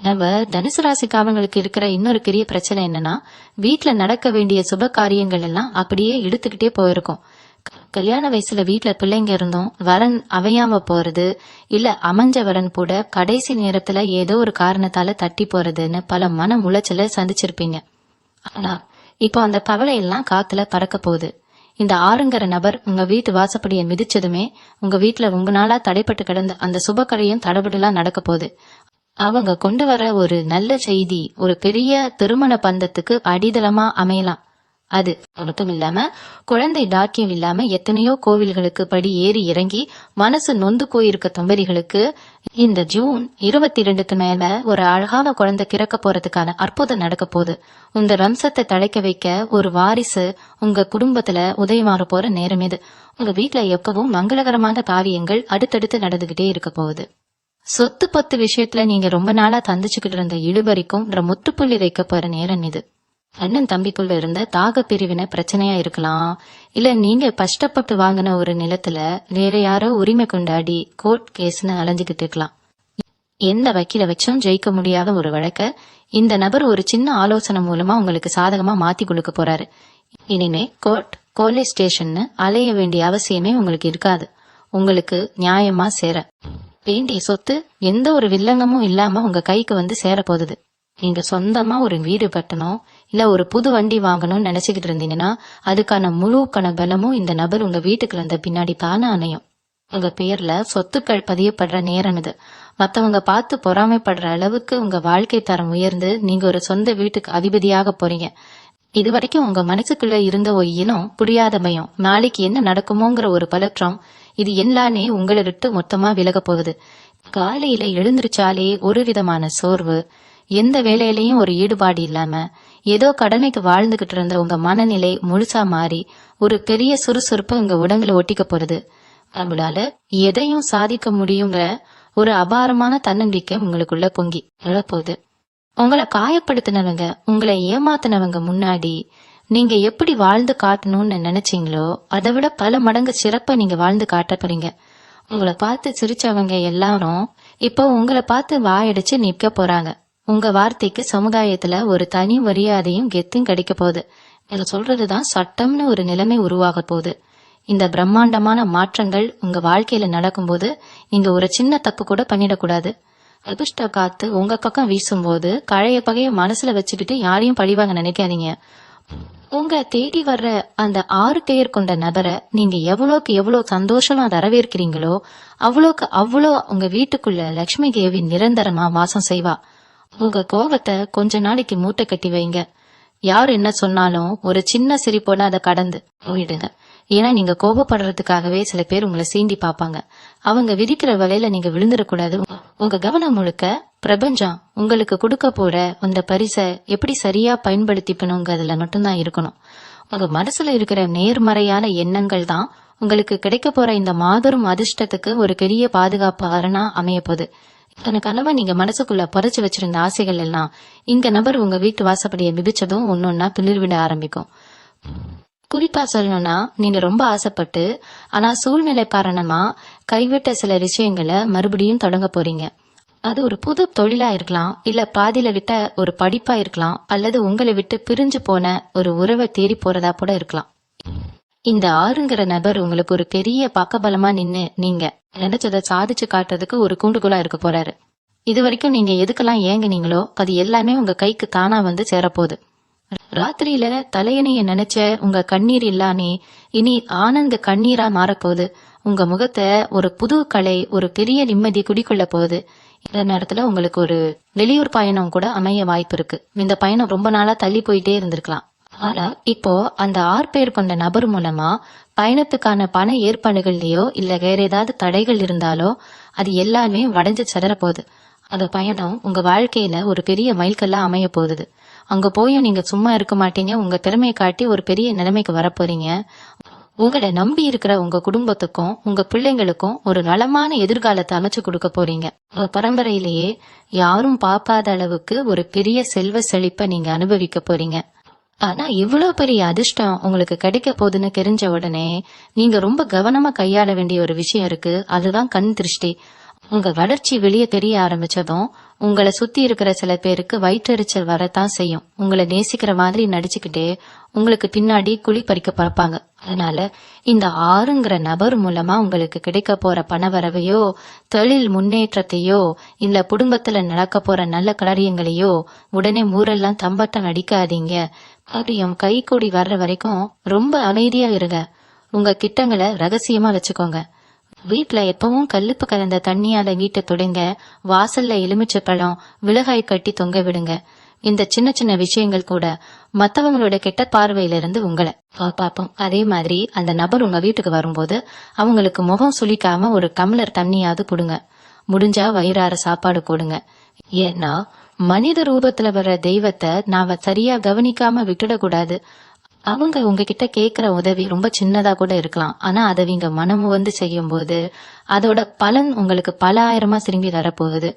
[SPEAKER 1] நம்ம தனுசு ராசிக்காரங்களுக்கு இருக்கிற இன்னொரு பெரிய பிரச்சனை என்னன்னா, வீட்டுல நடக்க வேண்டிய சுப காரியங்கள் எல்லாம் அப்படியே இழுத்துக்கிட்டே போயிருக்கும். கல்யாண வயசுல வீட்டுல பிள்ளைங்க இருந்தோம், வரன் அமையாம போறது, இல்ல அமைஞ்ச வரன் கூட கடைசி நேரத்துல ஏதோ ஒரு காரணத்தால தட்டி போறதுன்னு பல மன உளைச்சல சந்திச்சிருப்பீங்க. ஆனா இப்போ அந்த கவலை எல்லாம் காத்துல பறக்க போகுது. இந்த ஆறுங்கிற நபர் உங்க வீட்டு வாசப்படியை மிதிச்சதுமே உங்க வீட்டுல உங்களால தடைப்பட்டு கிடந்த அந்த சுபகரையும் தடபடலாம் நடக்க போகுது. அவங்க கொண்டு வர ஒரு நல்ல செய்தி ஒரு பெரிய திருமண பந்தத்துக்கு அடித்தளமா அமையலாம். அது மட்டும் இல்லாம குழந்தை டாக்கியம் இல்லாம எத்தனையோ கோவில்களுக்கு படி ஏறி இறங்கி மனசு நொந்து போயிருக்க தம்பதிகளுக்கு இந்த ஜூன் 22க்கு மேல ஒரு அழகான குழந்தை கிறக்க போறதுக்கான அற்புதம் நடக்க போகுது. உங்க வம்சத்தை தழைக்க வைக்க ஒரு வாரிசு உங்க குடும்பத்துல உதயமாற போற நேரம் இது. உங்க வீட்டுல எப்பவும் மங்களகரமான காரியங்கள் அடுத்தடுத்து நடந்துகிட்டே இருக்க போகுது. சொத்து பத்து விஷயத்துல நீங்க ரொம்ப நாளா தந்திச்சுக்கிட்டு இருந்த இழுபறிக்கும் முற்றுப்புள்ளி வைக்க போற நேரம் இது. அண்ணன் தம்பிக்குள்ள இருந்த தாக பிரிவினை பிரச்சனையா இருக்கலாம், இல்ல நீங்க கஷ்டப்பட்டு வாங்கின ஒரு நிலத்துல வேற யாரோ உரிமை கொண்டாடி கோர்ட் கேஸ்னு அலைஞ்சுகிட்டு இருக்கலாம். எந்த வக்கீல வச்சும் ஜெயிக்க முடியாத ஒரு வழக்க இந்த நபர் ஒரு சின்ன ஆலோசனை மூலமா உங்களுக்கு சாதகமா மாத்தி கொடுக்க போறாரு. இனிமே கோர்ட் போலீஸ் ஸ்டேஷன்னு அலைய வேண்டிய அவசியமே உங்களுக்கு இருக்காது. உங்களுக்கு நியாயமா சேர வேண்டிய சொத்து எந்த ஒரு வில்லங்கமும் இல்லாம உங்க கைக்கு சேர போகுது. நீங்க சொந்தமா ஒரு வீடு கட்டணும், இல்ல ஒரு புது வண்டி வாங்கணும்னு நினைச்சுக்கிட்டு இருந்தீங்கன்னா அதுக்கான முழு பலமும் இந்த நபர் உங்க வீட்டுக்கு வந்த பின்னாடி தானே அமையும். உங்க பேர்ல சொத்துக்கள் பதியப்படுற நேரம் இது. மத்தவங்க பார்த்து பொறாமைப்படுற அளவுக்கு உங்க வாழ்க்கை தரம் உயர்ந்து நீங்க ஒரு சொந்த வீட்டுக்கு அதிபதியாக போறீங்க. இது வரைக்கும் உங்க மனசுக்குள்ள இருந்த ஒரு இனம் புரியாத பயம், நாளைக்கு என்ன நடக்குமோங்கிற ஒரு பதற்றம், இது எல்லாமே உங்களை விட்டு மொத்தமா விலக போகுது. காலையில எழுந்திருச்சாலே ஒரு விதமான சோர்வு, எந்த வேலையிலயும் ஒரு ஈடுபாடு இல்லாம ஏதோ கடமைக்கு வாழ்ந்துகிட்டு இருந்த உங்க மனநிலை முழுசா மாறி ஒரு பெரிய சுறுசுறுப்பு உங்க உடம்புல ஒட்டிக்க போறது. நம்மளால எதையும் சாதிக்க முடியுங்கிற ஒரு அபாரமான தன்னம்பிக்கை உங்களுக்குள்ள பொங்கி எழப்போகுது. உங்களை காயப்படுத்தினவங்க, உங்களை ஏமாத்தினவங்க முன்னாடி நீங்க எப்படி வாழ்ந்து காட்டணும்னு நினைச்சீங்களோ அதை விட பல மடங்கு சிறப்பா நீங்க வாழ்ந்து காட்ட போறீங்க. உங்களை பார்த்து சிரிச்சவங்க எல்லாரும் இப்போ உங்களை பார்த்து வாயடிச்சு நிற்க போறாங்க. உங்க வார்த்தைக்கு சமுதாயத்துல ஒரு தனி மரியாதையும் கெத்தும் கிடைக்க போகுது. இத சொல்றதுதான் சட்டம்னு ஒரு நிலைமை உருவாக போகுது. இந்த பிரம்மாண்டமான மாற்றங்கள் உங்க வாழ்க்கையில நடக்கும்போது நீங்க ஒரு சின்ன தப்பு கூட பண்ணிடக்கூடாது. அதிர்ஷ்ட காத்து உங்க பக்கம் வீசும்போது பழைய பகைய மனசுல வச்சுக்கிட்டு யாரையும் பழிவாங்க நினைக்காதீங்க. உங்க தேடி வர்ற அந்த 6 பெயர் கொண்ட நபரை நீங்க எவ்வளோக்கு எவ்வளவு சந்தோஷமா வரவேற்கிறீங்களோ அவ்வளோக்கு அவ்வளோ உங்க வீட்டுக்குள்ள லட்சுமி தேவி நிரந்தரமா வாசம் செய்வா. உங்க கோபத்தை கொஞ்ச நாளைக்கு மூட்டை கட்டி வைங்க. யார் என்ன சொன்னாலும் ஒரு சின்ன சிரிப்போட அதை கடந்து போயிடுங்க. ஏன்னா நீங்க கோபப்படுறதுக்காகவே சில பேர் உங்களை சீண்டி பார்ப்பாங்க. அவங்க விதிக்கிற வலையில நீங்க விழுந்துடக்கூடாது. உங்க கவனம் முழுக்க பிரபஞ்சம் உங்களுக்கு கொடுக்க போற அந்த பரிசை எப்படி சரியா பயன்படுத்திக்கணுங்கிறதுல மட்டும்தான் இருக்கணும். உங்க மனசுல இருக்கிற நேர்மறையான எண்ணங்கள் தான் உங்களுக்கு கிடைக்க போற இந்த மாபெரும் அதிர்ஷ்டத்துக்கு ஒரு பெரிய பாதுகாப்பு அரணா அமைய போகுது. தனக்கு கனவா நீங்க மனசுக்குள்ள புதைச்சு வச்சிருந்த ஆசைகள் எல்லாம் இங்க நபர் உங்க வீட்டு வாசப்படியை மிதிச்சதும் ஒன்னொன்னா துளிர்விட ஆரம்பிக்கும். குறிப்பா சொல்லணும்னா நீங்க ரொம்ப ஆசைப்பட்டு ஆனா சூழ்நிலை காரணமா கைவிட்ட சில விஷயங்களை மறுபடியும் தொடங்க போறீங்க. அது ஒரு புது தொழிலா இருக்கலாம், இல்ல பாதியில விட்ட ஒரு படிப்பா இருக்கலாம், அல்லது உங்களை விட்டு பிரிஞ்சு போன ஒரு உறவை தேடி போறதா கூட இருக்கலாம். இந்த 6ங்கிற நபர் உங்களுக்கு ஒரு பெரிய பக்கபலமா நின்னு நீங்க நினைச்சதை சாதிச்சு காட்டுறதுக்கு ஒரு கூண்டுகுலா இருக்க போறாரு. இது வரைக்கும் நீங்க எதுக்கெல்லாம் ஏங்குனீங்களோ அது எல்லாமே உங்க கைக்கு தானா வந்து சேரப்போகுது. ராத்திரியில தலையணைய நினைச்ச உங்க கண்ணீர் இல்லாமே இனி ஆனந்த கண்ணீரா மாறப்போகுது. உங்க முகத்தை ஒரு புது கலை, ஒரு பெரிய நிம்மதி குடிக்கொள்ள போகுது. இந்த நேரத்துல உங்களுக்கு ஒரு வெளியூர் பயணம் கூட அமைய வாய்ப்பு இருக்கு. இந்த பயணம் ரொம்ப நாளா தள்ளி போயிட்டே இருந்திருக்கலாம். ஆனா இப்போ அந்த 6 பேர் கொண்ட நபர் மூலமா பயணத்துக்கான பண ஏற்பாடுகள்லயோ இல்ல வேற ஏதாவது தடைகள் இருந்தாலோ அது எல்லாமே வடைஞ்சு செதற போகுது. அந்த பயணம் உங்க வாழ்க்கையில ஒரு பெரிய மைல்கல்லா அமைய போகுது. அங்க போயும் நீங்க சும்மா இருக்க மாட்டீங்க. உங்க திறமையை காட்டி ஒரு பெரிய நிலைமைக்கு வரப்போறீங்க. உங்களை நம்பி இருக்கிற உங்க குடும்பத்துக்கும் உங்க பிள்ளைங்களுக்கும் ஒரு நலமான எதிர்காலத்தை அமைச்சு கொடுக்க போறீங்க. உங்க பரம்பரையிலேயே யாரும் பார்க்காத அளவுக்கு ஒரு பெரிய செல்வ செழிப்பை நீங்க அனுபவிக்க போறீங்க. ஆனா இவ்வளவு பெரிய அதிர்ஷ்டம் உங்களுக்கு கிடைக்க போகுதுன்னு தெரிஞ்ச உடனே நீங்க ரொம்ப கவனமா கையாள வேண்டிய ஒரு விஷயம் இருக்கு. அதுதான் கண் திருஷ்டி. உங்க வளர்ச்சி வெளியே தெரிய ஆரம்பிச்சதும் உங்களை சுத்தி இருக்கிற சில பேருக்கு வயிற்றெரிச்சல் வரத்தான் செய்யும். உங்களை நேசிக்கிற மாதிரி நடிச்சுக்கிட்டே உங்களுக்கு பின்னாடி குழி பறிக்க பார்ப்பாங்க. அதனால இந்த 6ங்கிற நபர் மூலமா உங்களுக்கு கிடைக்க போற பணவரவையோ தொழில் முன்னேற்றத்தையோ இல்ல குடும்பத்துல நடக்க போற நல்ல காரியங்களையோ உடனே ஊரெல்லாம் தம்பட்டம் அடிக்காதீங்க. காரியம் கை கூடி வர்ற வரைக்கும் ரொம்ப அமைதியா இருங்க. உங்க கிட்டங்களை ரகசியமா வச்சுக்கோங்க. வீட்டுல எப்பவும் கல்லுப்பு கலந்த தண்ணியால வீட்டை தொடுங்க. வாசல்ல எலுமிச்சை பழம் விலகாய் கட்டி தொங்க விடுங்க. இந்த சின்ன சின்ன விஷயங்கள் கூட மத்தவங்களோட கெட்ட பார்வையிலிருந்து உங்களை பாப்போம். அதே மாதிரி அந்த நபர் உங்க வீட்டுக்கு வரும்போது அவங்களுக்கு முகம் சுளிக்காம ஒரு டம்ளர் தண்ணியாவது கொடுங்க. முடிஞ்சா வயிறார சாப்பாடு கொடுங்க. ஏன்னா மனித ரூபத்துல வர்ற தெய்வத்தை நாம சரியா கவனிக்காம விட்டுடக்கூடாது. அவங்க உங்ககிட்ட கேக்குற உதவி ரொம்ப சின்னதா கூட இருக்கலாம். ஆனா அதை நீங்க மனமு வந்து செய்யும் போது அதோட பலன் உங்களுக்கு பல ஆயிரமா திரும்பி வரப்போகுது.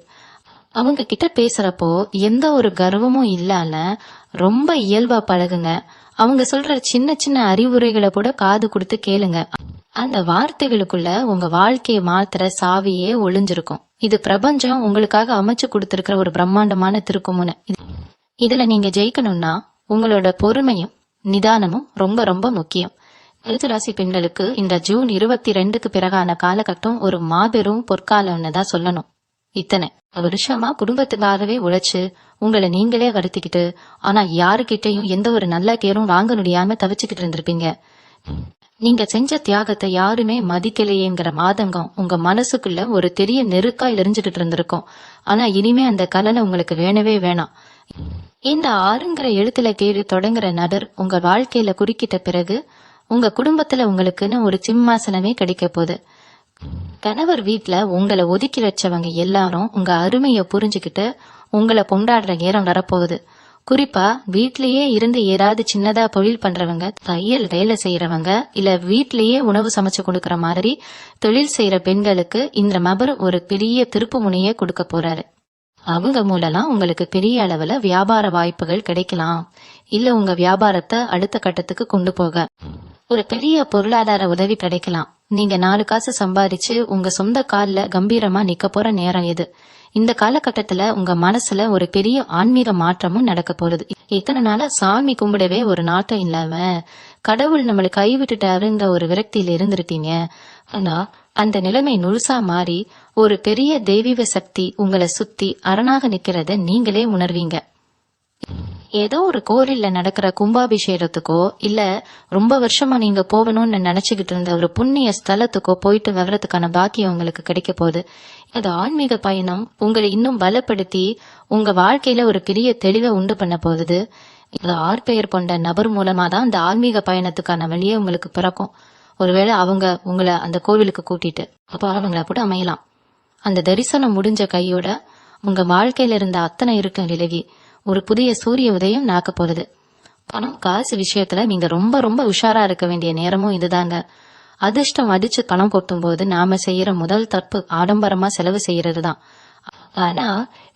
[SPEAKER 1] அவங்க கிட்ட பேசுறப்போ எந்த ஒரு கர்வமும் இல்லாம ரொம்ப இயல்பா பழகுங்க. அவங்க சொல்ற சின்ன சின்ன அறிவுரைகளை கூட காது கொடுத்து கேளுங்க. அந்த வார்த்தைகளுக்குள்ள உங்க வாழ்க்கையை மாத்துற சாவியே ஒளிஞ்சிருக்கும். இது பிரபஞ்சம் உங்களுக்காக அமைச்சு கொடுத்திருக்கிற ஒரு பிரம்மாண்டமான திருக்குமுனை. இதுல நீங்க ஜெயிக்கணும்னா உங்களோட பொறுமையும் நிதானமும் ரொம்ப ரொம்ப முக்கியம். விருச்சிக ராசி பெண்களுக்கு இந்த ஜூன் 22க்கு பிறகான காலகட்டம் ஒரு மாபெரும் பொற்காலம்னு தான் சொல்லணும். இத்தனை வருஷமா குடும்பத்துக்காகவே உழைச்சு உங்களை நீங்களே வருத்திக்கிட்டு ஆனா யாருக்கிட்டையும் எந்த ஒரு நல்ல கேரும் வாங்க முடியாம தவிச்சுக்கிட்டு இருந்திருப்பீங்க. நீங்க செஞ்ச தியாகத்தை யாருமே மதிக்கலையேங்கிற ஆதங்கம் உங்க மனசுக்குள்ள ஒரு பெரிய நெருக்கா எரிஞ்சுக்கிட்டு இருந்திருக்கும். ஆனா இனிமே அந்த கலனை உங்களுக்கு வேணவே வேணாம். இந்த 6ங்கிற எழுத்துல பேரு தொடங்குற நபர் உங்க வாழ்க்கையில குறுக்கிட்ட பிறகு உங்க குடும்பத்துல உங்களுக்குன்னு ஒரு சிம்மாசனமே கிடைக்க போகுது. கணவர் வீட்டுல உங்களை ஒதுக்கி வச்சவங்க எல்லாரும் உங்க அருமைய புரிஞ்சுக்கிட்டு உங்களை கொண்டாடுற நேரம் வரப்போகுது. குறிப்பா வீட்லயே இருந்து ஏதாவது சின்னதா தொழில் பண்றவங்க, தையல் வேலை செய்யறவங்க, இல்ல வீட்லயே உணவு சமைச்சு கொடுக்கற மாதிரி தொழில் செய்யற பெண்களுக்கு இந்த நபர் ஒரு பெரிய திருப்பு முனைய கொடுக்க போறாரு. அவங்க மூலமா உங்களுக்கு பெரிய அளவுல வியாபார வாய்ப்புகள் கிடைக்கலாம். இல்ல உங்க வியாபாரத்தை அடுத்த கட்டத்துக்கு கொண்டு போக ஒரு பெரிய பொருளாதார உதவி கிடைக்கலாம். நீங்க 4 காசு சம்பாதிச்சு உங்க சொந்த கால்ல கம்பீரமா நிக்க போற நேரம் இது. இந்த காலகட்டத்துல உங்க மனசுல ஒரு பெரிய ஆன்மீக மாற்றமும் நடக்க போகுது. இத்தனை நாளா சாமி கும்பிடவே ஒரு நாட்டம் இல்லாம கடவுள் நம்மளை கைவிட்டுட்டாருங்கிற ஒரு விரக்தியில இருந்திருப்பீங்க. ஆனா அந்த நிலைமை முழுசா மாறி ஒரு பெரிய தெய்வீக சக்தி உங்களை சுத்தி அரணாக நிக்கிறத நீங்களே உணர்வீங்க. ஏதோ ஒரு கோவில்ல நடக்கிற கும்பாபிஷேகத்துக்கோ இல்ல ரொம்ப வருஷமா நீங்க போகணும்னு நினைச்சுக்கிட்டு இருந்த ஒரு புண்ணிய ஸ்தலத்துக்கோ போயிட்டு வர்றதுக்கான பாக்கியம் உங்களுக்கு கிடைக்க போகுது. அது ஆன்மீக பயணம் உங்களை இன்னும் பலப்படுத்தி உங்க வாழ்க்கையில ஒரு பெரிய தெளிவை உண்டு பண்ண போகுது. இது ஆர்பெயர் கொண்ட நபர் மூலமா தான் இந்த ஆன்மீக பயணத்துக்கான வழியே உங்களுக்கு பிறக்கும். ஒருவேளை அவங்க உங்களை அந்த கோவிலுக்கு கூட்டிட்டு அப்போ அவங்கள கூட அமையலாம். அந்த தரிசனம் முடிஞ்ச கையோட உங்க வாழ்க்கையில இருந்த அத்தனை இருட்டும் விலகி ஒரு புதிய சூரிய உதயம் நாக்க போகுது. பணம் காசு விஷயத்துல நீங்க ரொம்ப ரொம்ப உஷாரா இருக்க வேண்டிய நேரமும் இதுதாங்க. அதிர்ஷ்டம் அடிச்சு பணம் கொட்டும் போது நாம செய்யற முதல் தப்பு ஆடம்பரமா செலவு செய்யறது தான். ஆனா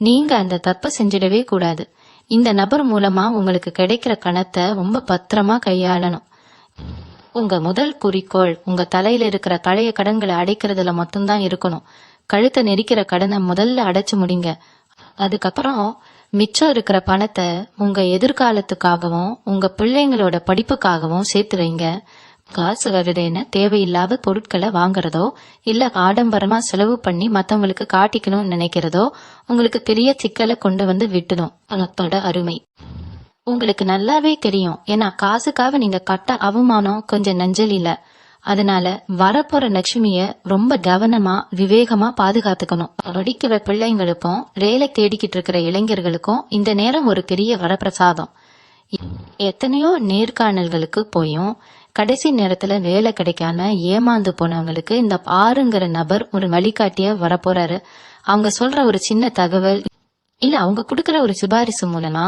[SPEAKER 1] நீங்க அந்த தப்பை செஞ்சிடவே கூடாது. இந்த நபர் மூலமா உங்களுக்கு கிடைக்கிற பணத்தை ரொம்ப பத்திரமா கையாளணும். உங்க முதல் குறிக்கோள் உங்க தலையில இருக்கிற பழைய கடன்களை அடைக்கிறதுல மட்டும்தான் இருக்கணும். கழுத்தை நெரிக்கிற கடனை முதல்ல அடைச்சு முடிங்க. அதுக்கப்புறம் மிச்சம் இருக்கிற பணத்தை உங்க எதிர்காலத்துக்காகவும் உங்க பிள்ளைங்களோட படிப்புக்காகவும் சேர்த்து வைங்க. காசு வருதுன்னு தேவையில்லாத பொருட்களை வாங்குறதோ இல்ல ஆடம்பரமா செலவு பண்ணி மத்தவங்களுக்கு காட்டிக்கணும்னு நினைக்கிறதோ உங்களுக்கு பெரிய சிக்கலை கொண்டு வந்து விட்டுடும். பணத்தோட அருமை உங்களுக்கு நல்லாவே தெரியும். ஏன்னா காசுக்காக நீங்க கட்ட அவமானம் கொஞ்சம் நஞ்சல் இல்ல. அதனால வரப்போற லட்சுமிய ரொம்ப கவனமா விவேகமா பாதுகாத்துக்கணும். படிக்கிற பிள்ளைங்களுக்கும் வேலை தேடிக்கிட்டு இருக்கிற இளைஞர்களுக்கும் இந்த நேரம் ஒரு பெரிய வரப்பிரசாதம். எத்தனையோ நேர்காணல்களுக்கு போயும் கடைசி நேரத்துல வேலை கிடைக்காம ஏமாந்து போனவங்களுக்கு இந்த ஆறுங்கிற நபர் ஒரு வழிகாட்டிய வரப்போறாரு. அவங்க சொல்ற ஒரு சின்ன தகவல் இல்ல அவங்க கொடுக்கற ஒரு சிபாரிசு மூலமா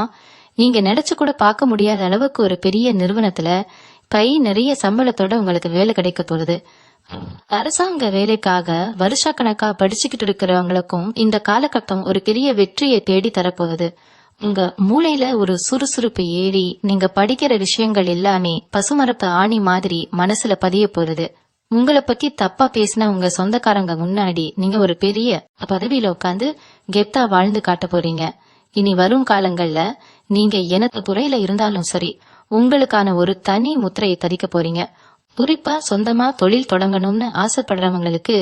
[SPEAKER 1] நீங்க நினைச்சு கூட பார்க்க முடியாத அளவுக்கு ஒரு பெரிய நிறுவனத்துல கை நிறைய சம்பளத்தோட உங்களுக்கு வேலை கிடைக்க போகுது. அரசாங்க வேலைக்காக வருஷக்கணக்கா படிச்சுக்கிட்டு இருக்கிறவங்களுக்கும் இந்த காலகட்டம் ஒரு பெரிய வெற்றியை தேடி தரப்போகுது. உங்க மூளையில ஒரு சுறுசுறுப்பு ஏறி நீங்க படிக்கிற விஷயங்கள் எல்லாமே பசுமரப்பு ஆணி மாதிரி மனசுல பதிய போகுது. உங்களை பத்தி தப்பா பேசின உங்க சொந்தக்காரங்க முன்னாடி நீங்க ஒரு பெரிய பதவியில உட்காந்து கெத்தா வாழ்ந்து காட்ட போறீங்க. இனி வரும் காலங்கள்ல நீங்க எந்த துறையில இருந்தாலும் சரி உங்களுக்கான ஒரு தனி முத்திரையை பதிக்க போறீங்க. குறிப்பா சொந்தமா தொழில் தொடங்கணும்னு ஆசைப்படுறவங்களுக்கு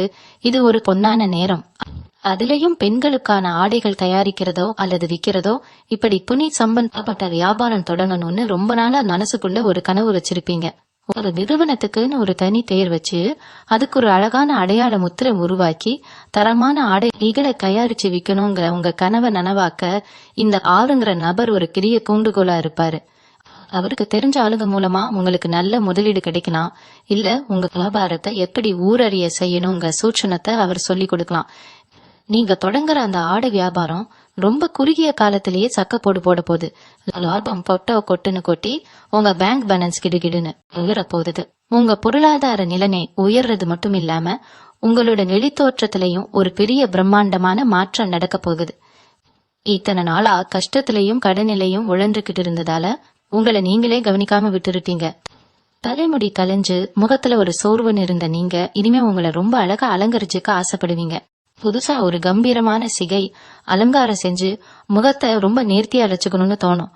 [SPEAKER 1] இது ஒரு பொன்னான நேரம். அதுலயும் பெண்களுக்கான ஆடைகள் தயாரிக்கிறதோ அல்லது விக்கிறதோ இப்படி துணி சம்பந்தப்பட்ட வியாபாரம் தொடங்கணும்னு ரொம்ப நாளா மனசுக்குள்ள ஒரு கனவு வச்சிருப்பீங்க. ஒரு நிறுவனத்துக்குன்னு ஒரு தனி பெயர் வச்சு அதுக்கு ஒரு அழகான அடையாள முத்திரை உருவாக்கி தரமான ஆடைகளை தயாரிச்சு விக்கணுங்கிற உங்க கனவை நனவாக்க இந்த ஆளுங்கிற நபர் ஒரு பெரிய தூண்டுகோலா இருப்பாரு. அவருக்கு தெரிஞ்ச ஆளுங்க மூலமா உங்களுக்கு நல்ல முதலீடு கிடைக்கலாம். இல்ல உங்க வியாபாரத்தை எப்படி ஊரறிய செய்யணுங்க சூட்சணத்தை அவர் சொல்லி கொடுக்கலாம். நீங்க தொடங்குற அந்த ஆடை வியாபாரம் ரொம்ப குறுகிய காலத்திலேயே சக்கப்போடு போட போகுது. லாபம் கொட்டுன்னு கொட்டி உங்க பேங்க் பேலன்ஸ் கிடுகிடுன்னு உயர போகுது. உங்க பொருளாதார நிலைமை உயர்றது மட்டும் இல்லாம உங்களோட வெளித்தோற்றத்திலையும் ஒரு பெரிய பிரம்மாண்டமான மாற்றம் நடக்க போகுது. இத்தனை நாளா கஷ்டத்திலையும் கடனிலையும் உழன்றுகிட்டு இருந்ததால உங்களை நீங்களே கவனிக்காம விட்டுருட்டீங்க. தலைமுடி கலைஞ்சு முகத்துல ஒரு சோர்வுன்னு இருந்த நீங்க இனிமே உங்களை ரொம்ப அழகா அலங்கரிச்சுக்க ஆசைப்படுவீங்க. புதுசா ஒரு கம்பீரமான சிகை அலங்காரம் செஞ்சு முகத்தை ரொம்ப நேர்த்தியா அழைச்சுக்கணும்னு தோணும்.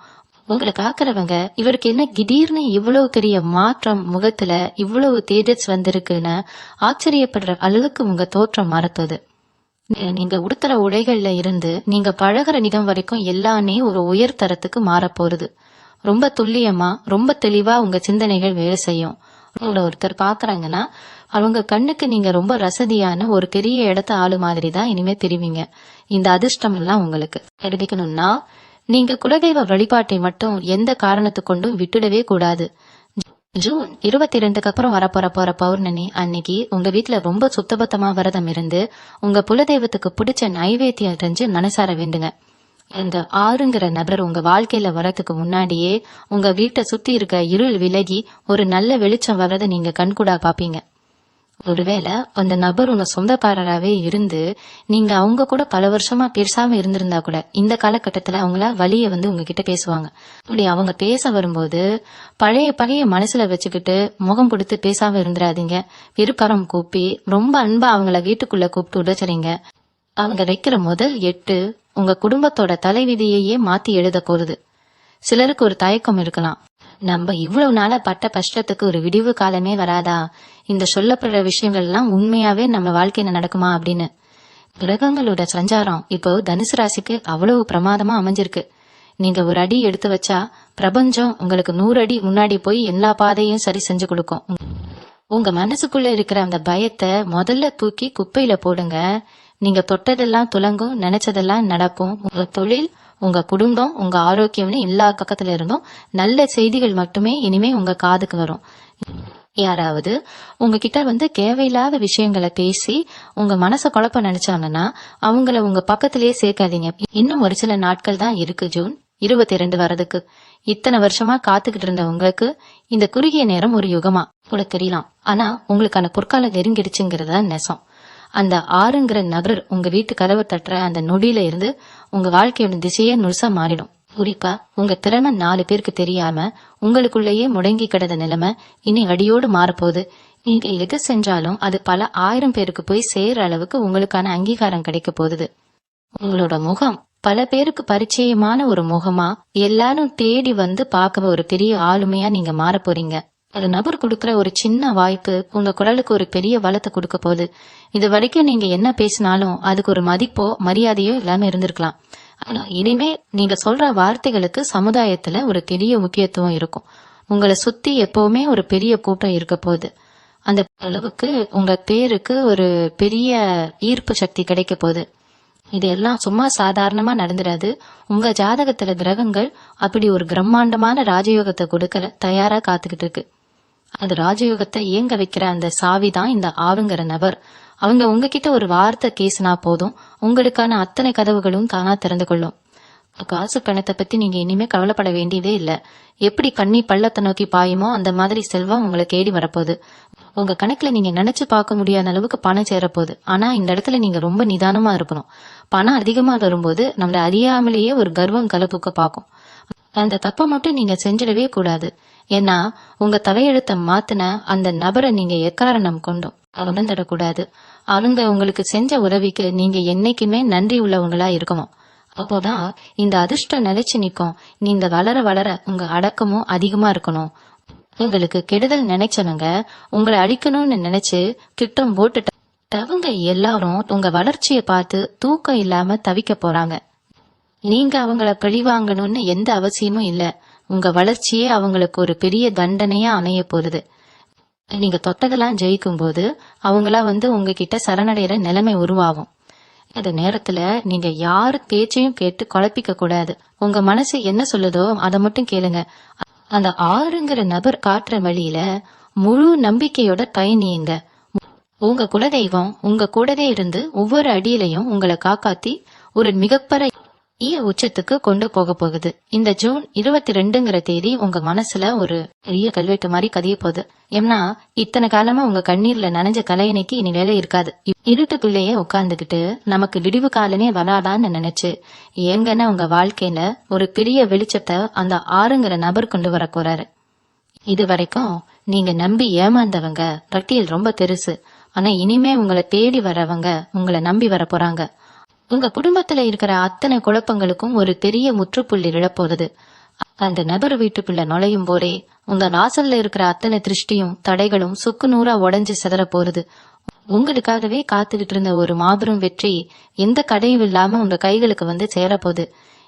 [SPEAKER 1] உங்களை பாக்குறவங்க இவருக்கு என்ன திடீர்னு இவ்வளவு பெரிய மாற்றம் முகத்துல இவ்வளவு தேஜஸ் வந்திருக்குன்னு ஆச்சரியப்படுற அளவுக்கு உங்க தோற்றம் மாறுತ್ತದೆ. நீங்க உடுத்துற உடைகள்ல இருந்து நீங்க பழகிற நிகம் வரைக்கும் எல்லாமே ஒரு உயர் தரத்துக்கு மாற போறது. ரொம்ப துல்லியமா ரொம்ப தெளிவா உங்க சிந்தனைகள் வேலை செய்யும். ஒருத்தர் பாக்குறாங்கன்னா அவங்க கண்ணுக்கு நீங்க ரொம்ப ரசதியான ஒரு பெரிய இடத்த ஆளு மாதிரி தான் இனிமே தெரிவிங்க. இந்த அதிர்ஷ்டம் எல்லாம் உங்களுக்கு கிடைக்கணும்னா நீங்க குலதெய்வ வழிபாட்டை மட்டும் எந்த காரணத்து கொண்டும் விட்டுடவே கூடாது. ஜூன் 22க்கு அப்புறம் வரப்போற பௌர்ணமி அன்னைக்கு உங்க வீட்டுல ரொம்ப சுத்தபத்தமா விரதம் இருந்து உங்க குலதெய்வத்துக்கு பிடிச்ச நைவேத்தியம் செஞ்சு மனசார வேண்டுங்க. இந்த ஆறுங்கிற நபர் உங்க வாழ்க்கையில வரதுக்கு முன்னாடியே உங்க வீட்டை சுத்தி இருக்க இருள் விலகி ஒரு நல்ல வெளிச்சம் வர்றதை நீங்க கண்கூடா பாப்பீங்க. ஒருவேளை அந்த நபர் உங்க சொந்தக்காரராகவே இருந்து நீங்க அவங்க கூட பல வருஷமா பேசாம இருந்திருந்தா கூட இந்த காலகட்டத்துல அவங்கள வழிய உங்ககிட்ட பேசுவாங்க. அப்படி அவங்க பேச வரும்போது பழைய மனசுல வச்சுக்கிட்டு முகம் கொடுத்து பேசாம இருந்துடாதீங்க. விருப்பரம் கூப்பி ரொம்ப அன்பா அவங்கள வீட்டுக்குள்ள கூப்பிட்டு உடைச்சறீங்க. அவங்க வைக்கிற முதல் 8 உங்க குடும்பத்தோட தலைவிதியையே மாத்தி எழுத போகுது. சிலருக்கு ஒரு தயக்கம் இருக்கலாம், நம்ம இவ்வளவு நாளா பட்ட கஷ்டத்துக்கு ஒரு விடிவு காலமே வராதா, இந்த சொல்லப்படுற விஷயங்கள் எல்லாம் உண்மையாவே நம்ம வாழ்க்கையில நடக்குமா அப்படின்னு. கிரகங்களோட சஞ்சாரம் இப்போ தனுசு ராசிக்கு அவ்வளவு பிரமாதமா அமைஞ்சிருக்கு. நீங்க ஒரு அடி எடுத்து வச்சா பிரபஞ்சம் உங்களுக்கு 100 அடி முன்னாடி போய் எல்லா பாதையும் சரி செஞ்சு கொடுக்கும். உங்க மனசுக்குள்ள இருக்கிற அந்த பயத்தை முதல்ல தூக்கி குப்பையில போடுங்க. நீங்க தொட்டதெல்லாம் துலங்கும், நினைச்சதெல்லாம் நடக்கும். உங்க தொழில், உங்க குடும்பம், உங்க ஆரோக்கியம்னு எல்லா பக்கத்துல இருந்தும் நல்ல செய்திகள் மட்டுமே இனிமே உங்க காதுக்கு வரும். யாராவது உங்ககிட்ட தேவையில்லாத விஷயங்களை பேசி உங்க மனச குழப்ப நினைச்சாங்கன்னா அவங்கள உங்க பக்கத்திலேயே சேர்க்காதீங்க. இன்னும் ஒரு சில நாட்கள் தான் இருக்கு ஜூன் 22 வரதுக்கு. இத்தனை வருஷமா காத்துக்கிட்டு இருந்த உங்களுக்கு இந்த குறுகிய நேரம் ஒரு யுகமா கூட தெரியலாம். ஆனா உங்களுக்கான பொற்காலம் நெருங்கிடுச்சுங்கிறதா நெசம். அந்த 6ங்கிற நபர் உங்க வீட்டு கதவை தட்டுற அந்த நொடியில இருந்து உங்க வாழ்க்கையோட திசையே முழுசா மாறிடும். குறிப்பா உங்க திறமை 4 பேருக்கு தெரியாம உங்களுக்குள்ளேயே முடங்கி கிடந்த நிலைமை இனி அடியோடு மாறப்போகுது. நீங்க எது செஞ்சாலும் அது பல 1000 பேருக்கு போய் சேர அளவுக்கு உங்களுக்கான அங்கீகாரம் கிடைக்க போகுது. உங்களோட முகம் பல பேருக்கு பரிச்சயமான ஒரு முகமா, எல்லாரும் தேடி வந்து பார்க்க ஒரு பெரிய ஆளுமையா நீங்க மாற போறீங்க. ஒரு நபர் கொடுக்கற ஒரு சின்ன வாய்ப்பு உங்க குரலுக்கு ஒரு பெரிய வளத்தை கொடுக்க போகுது. இது வரைக்கும் நீங்க என்ன பேசினாலும் அதுக்கு ஒரு மதிப்போ மரியாதையோ இல்லாம இருந்திருக்கலாம். ஆனா இனிமே நீங்க சொல்ற வார்த்தைகளுக்கு சமுதாயத்துல ஒரு பெரிய முக்கியத்துவம் இருக்கும். உங்களை சுத்தி எப்பவுமே ஒரு பெரிய கூட்டம் இருக்க போகுது. அந்த அளவுக்கு உங்க பேருக்கு ஒரு பெரிய ஈர்ப்பு சக்தி கிடைக்க போகுது. இதெல்லாம் சும்மா சாதாரணமா நடந்துடாது. உங்க ஜாதகத்துல கிரகங்கள் அப்படி ஒரு பிரம்மாண்டமான ராஜயோகத்தை கொடுக்க தயாரா காத்துக்கிட்டு இருக்கு. அந்த ராஜயோகத்தை இயங்க வைக்கிற அந்த சாவிதான் இந்த ஆளுங்கிற நபர். அவங்க உங்ககிட்ட ஒரு வார்த்தை பேசினா போதும், உங்களுக்கான அத்தனை கதவுகளும் தானா திறந்து கொள்ளும். காசு பணத்தை பத்தி நீங்க இனிமே கவலைப்பட வேண்டியதே இல்ல. எப்படி கண்ணி பள்ளத்தை நோக்கி பாயுமோ அந்த மாதிரி செல்வம் உங்களை தேடி வரப்போகுது. உங்க கணக்குல நீங்க நினைச்சு பார்க்க முடியாத அளவுக்கு பணம் சேரப்போகுது. ஆனா இந்த இடத்துல நீங்க ரொம்ப நிதானமா இருக்கணும். பணம் அதிகமா வரும்போது நம்மள அறியாமலேயே ஒரு கர்வம் கலப்புக்க பார்க்கும். அந்த தப்பை மட்டும் நீங்க செஞ்சிடவே கூடாது. ஏன்னா உங்க தலையெழுத்தை மாத்தின அந்த நபரை நீங்க எக்காரணம் கொண்டும் உணர்ந்துடக்கூடாது. அவங்க உங்களுக்கு செஞ்ச உதவிக்கு நீங்க என்னைக்குமே நன்றி உள்ளவங்களா இருக்கணும். அப்போதான் இந்த அதிர்ஷ்டம் நிலைச்சு நிக்கும். நீங்க வளர வளர உங்க அடக்கமும் அதிகமா இருக்கணும். உங்களுக்கு கெடுதல் நினைச்சவங்க உங்களை அடிக்கணும்னு நினைச்சு திட்டம் போட்டுட்டவங்க எல்லாரும் உங்க வளர்ச்சியை பார்த்து தூக்கம் இல்லாம தவிக்க போறாங்க. நீங்க அவங்கள பழிவாங்கணும்னு எந்த அவசியமும் இல்ல. உங்க வளர்ச்சியே அவங்களுக்கு ஒரு பெரிய தண்டனையா அமைய போகுது. நீங்க தொட்டதெல்லாம் ஜெயிக்கும் போது அவங்களா உங்ககிட்ட சரணடைகிற நிலைமை உருவாகும். அந்த நேரத்துல நீங்க யாரு பேச்சையும் கேட்டு குழப்பிக்க கூடாது. உங்க மனசு என்ன சொல்லுதோ அதை மட்டும் கேளுங்க. அந்த 6ங்கிற நபர் காட்டுற வழியில முழு நம்பிக்கையோட பயணியுங்க. உங்க குலதெய்வம் உங்க கூடவே இருந்து ஒவ்வொரு அடியிலையும் உங்களை காப்பாத்தி ஒரு மிகப்பெரிய உச்சத்துக்கு கொண்டு போக போகுது. இந்த ஜூன் 22ங்கிற தேதி உங்க மனசுல ஒரு பெரிய கல்வெட்டு மாதிரி கதிய போகுது. ஏன்னா இத்தனை காலமா உங்க கண்ணீர்ல நனைஞ்ச கலையணைக்கு இனி வேலை இருக்காது. இருட்டுக்குள்ளேயே உட்கார்ந்துகிட்டு நமக்கு விடிவு காலனே வராதான்னு நினைச்சு ஏங்கன்னு உங்க வாழ்க்கையில ஒரு பெரிய வெளிச்சத்தை அந்த 6ங்கிற நபர் கொண்டு வர போறாரு. இது வரைக்கும் நீங்க நம்பி ஏமாந்தவங்க பட்டியல் ரொம்ப பெருசு. ஆனா இனிமே உங்களை தேடி வரவங்க உங்களை நம்பி வர போறாங்க. உங்க குடும்பத்துல இருக்கிற அத்தனை குழப்பங்களுக்கும் ஒரு பெரிய முற்றுப்புள்ளி விழப்போகுது. அந்த நபர் வீட்டுக்குள்ள நுழையும் போதே உங்க வாசல்ல இருக்கிற அத்தனை திருஷ்டியும் தடைகளும் சுக்கு நூறா உடைஞ்சு சிதற போறது. உங்களுக்காகவே காத்துக்கிட்டு இருந்த ஒரு மாபெரும் வெற்றி எந்த கடையும் இல்லாம உங்க கைகளுக்கு சேரப்போகுது.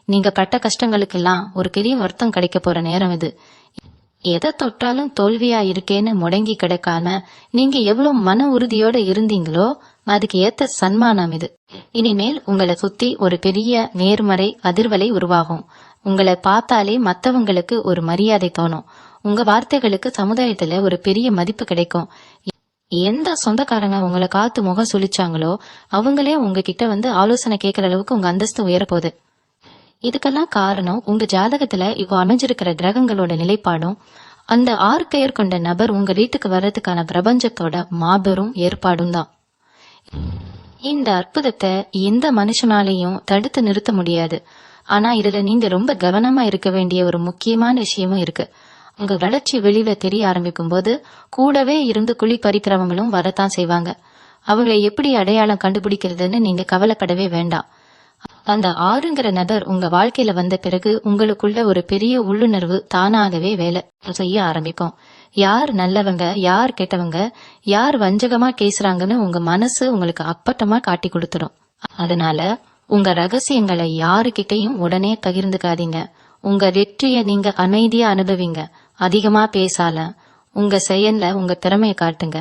[SPEAKER 1] நீங்க பட்ட கஷ்டங்களுக்கெல்லாம் ஒரு பெரிய வருத்தம் கிடைக்க போற நேரம் இது. எதை தொட்டாலும் தோல்வியா இருக்கேன்னு முடங்கி கிடக்காம நீங்க எவ்வளவு மன உறுதியோட இருந்தீங்களோ அதுக்கு ஏத்த சன்மானம் இது. இனிமேல் உங்களை சுத்தி ஒரு பெரிய நேர்மறை அதிர்வலை உருவாகும். உங்களை பார்த்தாலே மத்தவங்களுக்கு ஒரு மரியாதை தோணும். உங்க வார்த்தைகளுக்கு சமுதாயத்துல ஒரு பெரிய மதிப்பு கிடைக்கும். எந்த சொந்தக்காரங்க உங்களை காத்து முகம் சுழிச்சாங்களோ அவங்களே உங்ககிட்ட ஆலோசனை கேட்கற அளவுக்கு உங்க அந்தஸ்து உயரப்போகுது. இதுக்கெல்லாம் காரணம் உங்க ஜாதகத்துல இப்போ அமைஞ்சிருக்கிற கிரகங்களோட நிலைப்பாடும் அந்த 6 பெயர் கொண்ட நபர் உங்க வீட்டுக்கு வர்றதுக்கான பிரபஞ்சத்தோட மாபெரும் ஏற்பாடும் தான். இந்த அற்புதத்தை எந்த மனுஷனாலையும் தடுத்து நிறுத்த முடியாது. ஆனா இதுல நீங்க ரொம்ப கவனமா இருக்க வேண்டிய ஒரு முக்கியமான விஷயமும் இருக்கு. உங்க வளர்ச்சி வெளியில தெரிய ஆரம்பிக்கும் போது கூடவே இருந்து குழி பறிக்கிறவங்களும் வரத்தான் செய்வாங்க. அவங்களை எப்படி அடையாளம் கண்டுபிடிக்கிறதுன்னு நீங்க கவலைப்படவே வேண்டாம். அந்த 6ங்கிற நபர் உங்க வாழ்க்கையில வந்த பிறகு உங்களுக்குள்ள ஒரு பெரிய உள்ளுணர்வு தானாகவே வேலை செய்ய ஆரம்பிக்கும். யார் நல்லவங்க, யார் கெட்டவங்க, யார் வஞ்சகமா பேசுறாங்கன்னு உங்க மனசு உங்களுக்கு அப்பட்டமா காட்டி கொடுத்துடும். அதனால உங்க ரகசியங்களை யாருக்கிட்டையும் உடனே பகிர்ந்துக்காதீங்க. உங்க வெற்றிய நீங்க அமைதியா அனுபவிங்க. அதிகமா பேசால, உங்க செயல்ல உங்க திறமையை காட்டுங்க.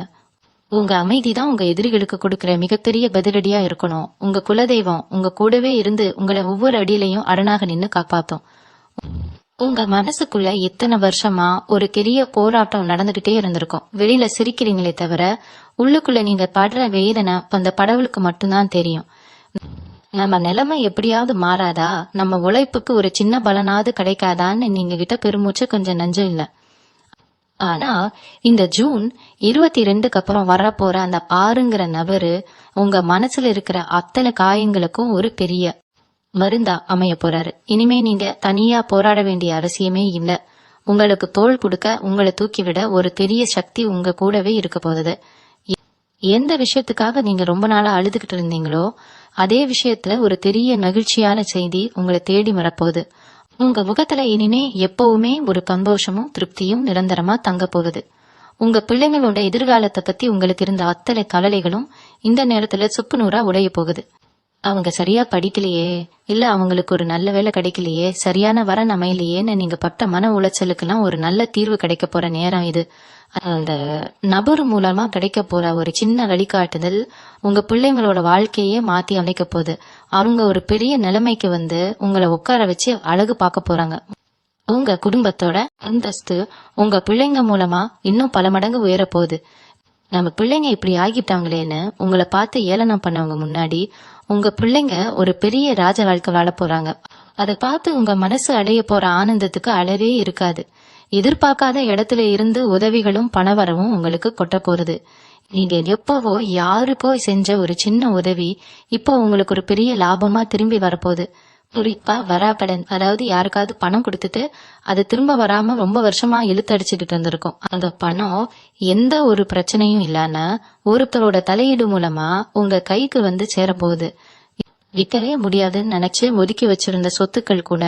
[SPEAKER 1] உங்க அமைதிதான் உங்க எதிரிகளுக்கு கொடுக்கிற மிகப்பெரிய பதிலடியா இருக்கணும். உங்க குலதெய்வம் உங்க கூடவே இருந்து உங்களை ஒவ்வொரு அடியிலையும் அரணாக நின்னு காப்பாத்தும். உங்க மனசுக்குள்ள இத்தனை வருஷமா ஒரு பெரிய போராட்டம் நடந்துகிட்டே இருந்திருக்கும். வெளியில சிரிக்கிறீங்களே தவிர உள்ளுக்குள்ள நீங்க படுற வேதனை அந்த கடவுளுக்கு மட்டும்தான் தெரியும். நம்ம நிலைமை எப்படியாவது மாறாதா, நம்ம உழைப்புக்கு ஒரு சின்ன பலனாவது கிடைக்காதான்னு நீங்க கிட்ட பெருமூச்சு கொஞ்சம் நஞ்சம் இல்ல. ஆனா இந்த ஜூன் 22க்கு அப்புறம் வரப்போற அந்த ஆறுங்கிற நபரு உங்க மனசுல இருக்கிற அத்தனை காயங்களுக்கும் ஒரு பெரிய மருந்தா அமைய போறாரு. இனிமே நீங்க தனியா போராட வேண்டிய அவசியமே இல்ல. உங்களுக்கு தோள் கொடுக்க, உங்களை தூக்கிவிட ஒரு பெரிய சக்தி உங்க கூடவே இருக்க போகுது. எந்த விஷயத்துக்காக நீங்க ரொம்ப நாளா அழுதுகிட்டு இருந்தீங்களோ அதே விஷயத்துல ஒரு பெரிய மகிழ்ச்சியான செய்தி உங்களை தேடி வரப்போகுது. உங்க முகத்துல இனிமே எப்பவுமே ஒரு சந்தோஷமும் திருப்தியும் நிரந்தரமா தங்க போகுது. உங்க பிள்ளைங்களோட எதிர்காலத்தை பத்தி உங்களுக்கு இருந்த அத்தனை கவலைகளும் இந்த நேரத்துல சுக்கு நூறா உடைய போகுது. அவங்க சரியா படிக்கலையே, இல்ல அவங்களுக்கு ஒரு நல்ல வேலை கிடைக்கலையே, சரியான வரன் அமையலையேன்னு நீங்க பட்ட மன உளைச்சலுக்கெல்லாம் ஒரு நல்ல தீர்வு கிடைக்க போற நேரம் இது. அந்த நபர் மூலமா கிடைக்க போற ஒரு சின்ன வழிகாட்டுதல் உங்க பிள்ளைங்களோட வாழ்க்கையே மாத்தி அமைக்க போகுது. அவங்க ஒரு பெரிய நிலைமைக்கு வந்து உங்களை உட்கார வச்சு அழகு பார்க்க போறாங்க. உங்க குடும்பத்தோட அந்தஸ்து உங்க பிள்ளைங்க மூலமா இன்னும் பல மடங்கு உயர போகுது. நம்ம பிள்ளைங்க இப்படி ஆகிட்டாங்களேன்னு உங்களை பார்த்து ஏளனம் பண்ணவங்க முன்னாடி உங்க பிள்ளைங்க ஒரு பெரிய ராஜ வாழ்க்கை வாழ போறாங்க. அதை பார்த்து உங்க மனசு அடைய போற ஆனந்தத்துக்கு அளவே இருக்காது. எதிர்பார்க்காத இடத்துல இருந்து உதவிகளும் பணவரவும் உங்களுக்கு கொட்ட போறது. நீங்க எப்பவோ யாருக்கோ செஞ்ச ஒரு சின்ன உதவி இப்போ உங்களுக்கு ஒரு பெரிய லாபமா திரும்பி வரப்போகுது. குறிப்பா வராக்கடன், அதாவது யாருக்காவது பணம் கொடுத்துட்டு அது திரும்ப வராம ரொம்ப வருஷமா இழுத்தடிச்சுக்கிட்டு இருந்திருக்கும். அந்த பணம் எந்த ஒரு பிரச்சனையும் இல்லாம ஒருத்தரோட தலையீடு மூலமா உங்க கைக்கு வந்து சேரப்போகுது. விற்கவே முடியாதுன்னு நினைச்சு ஒதுக்கி வச்சிருந்த சொத்துக்கள் கூட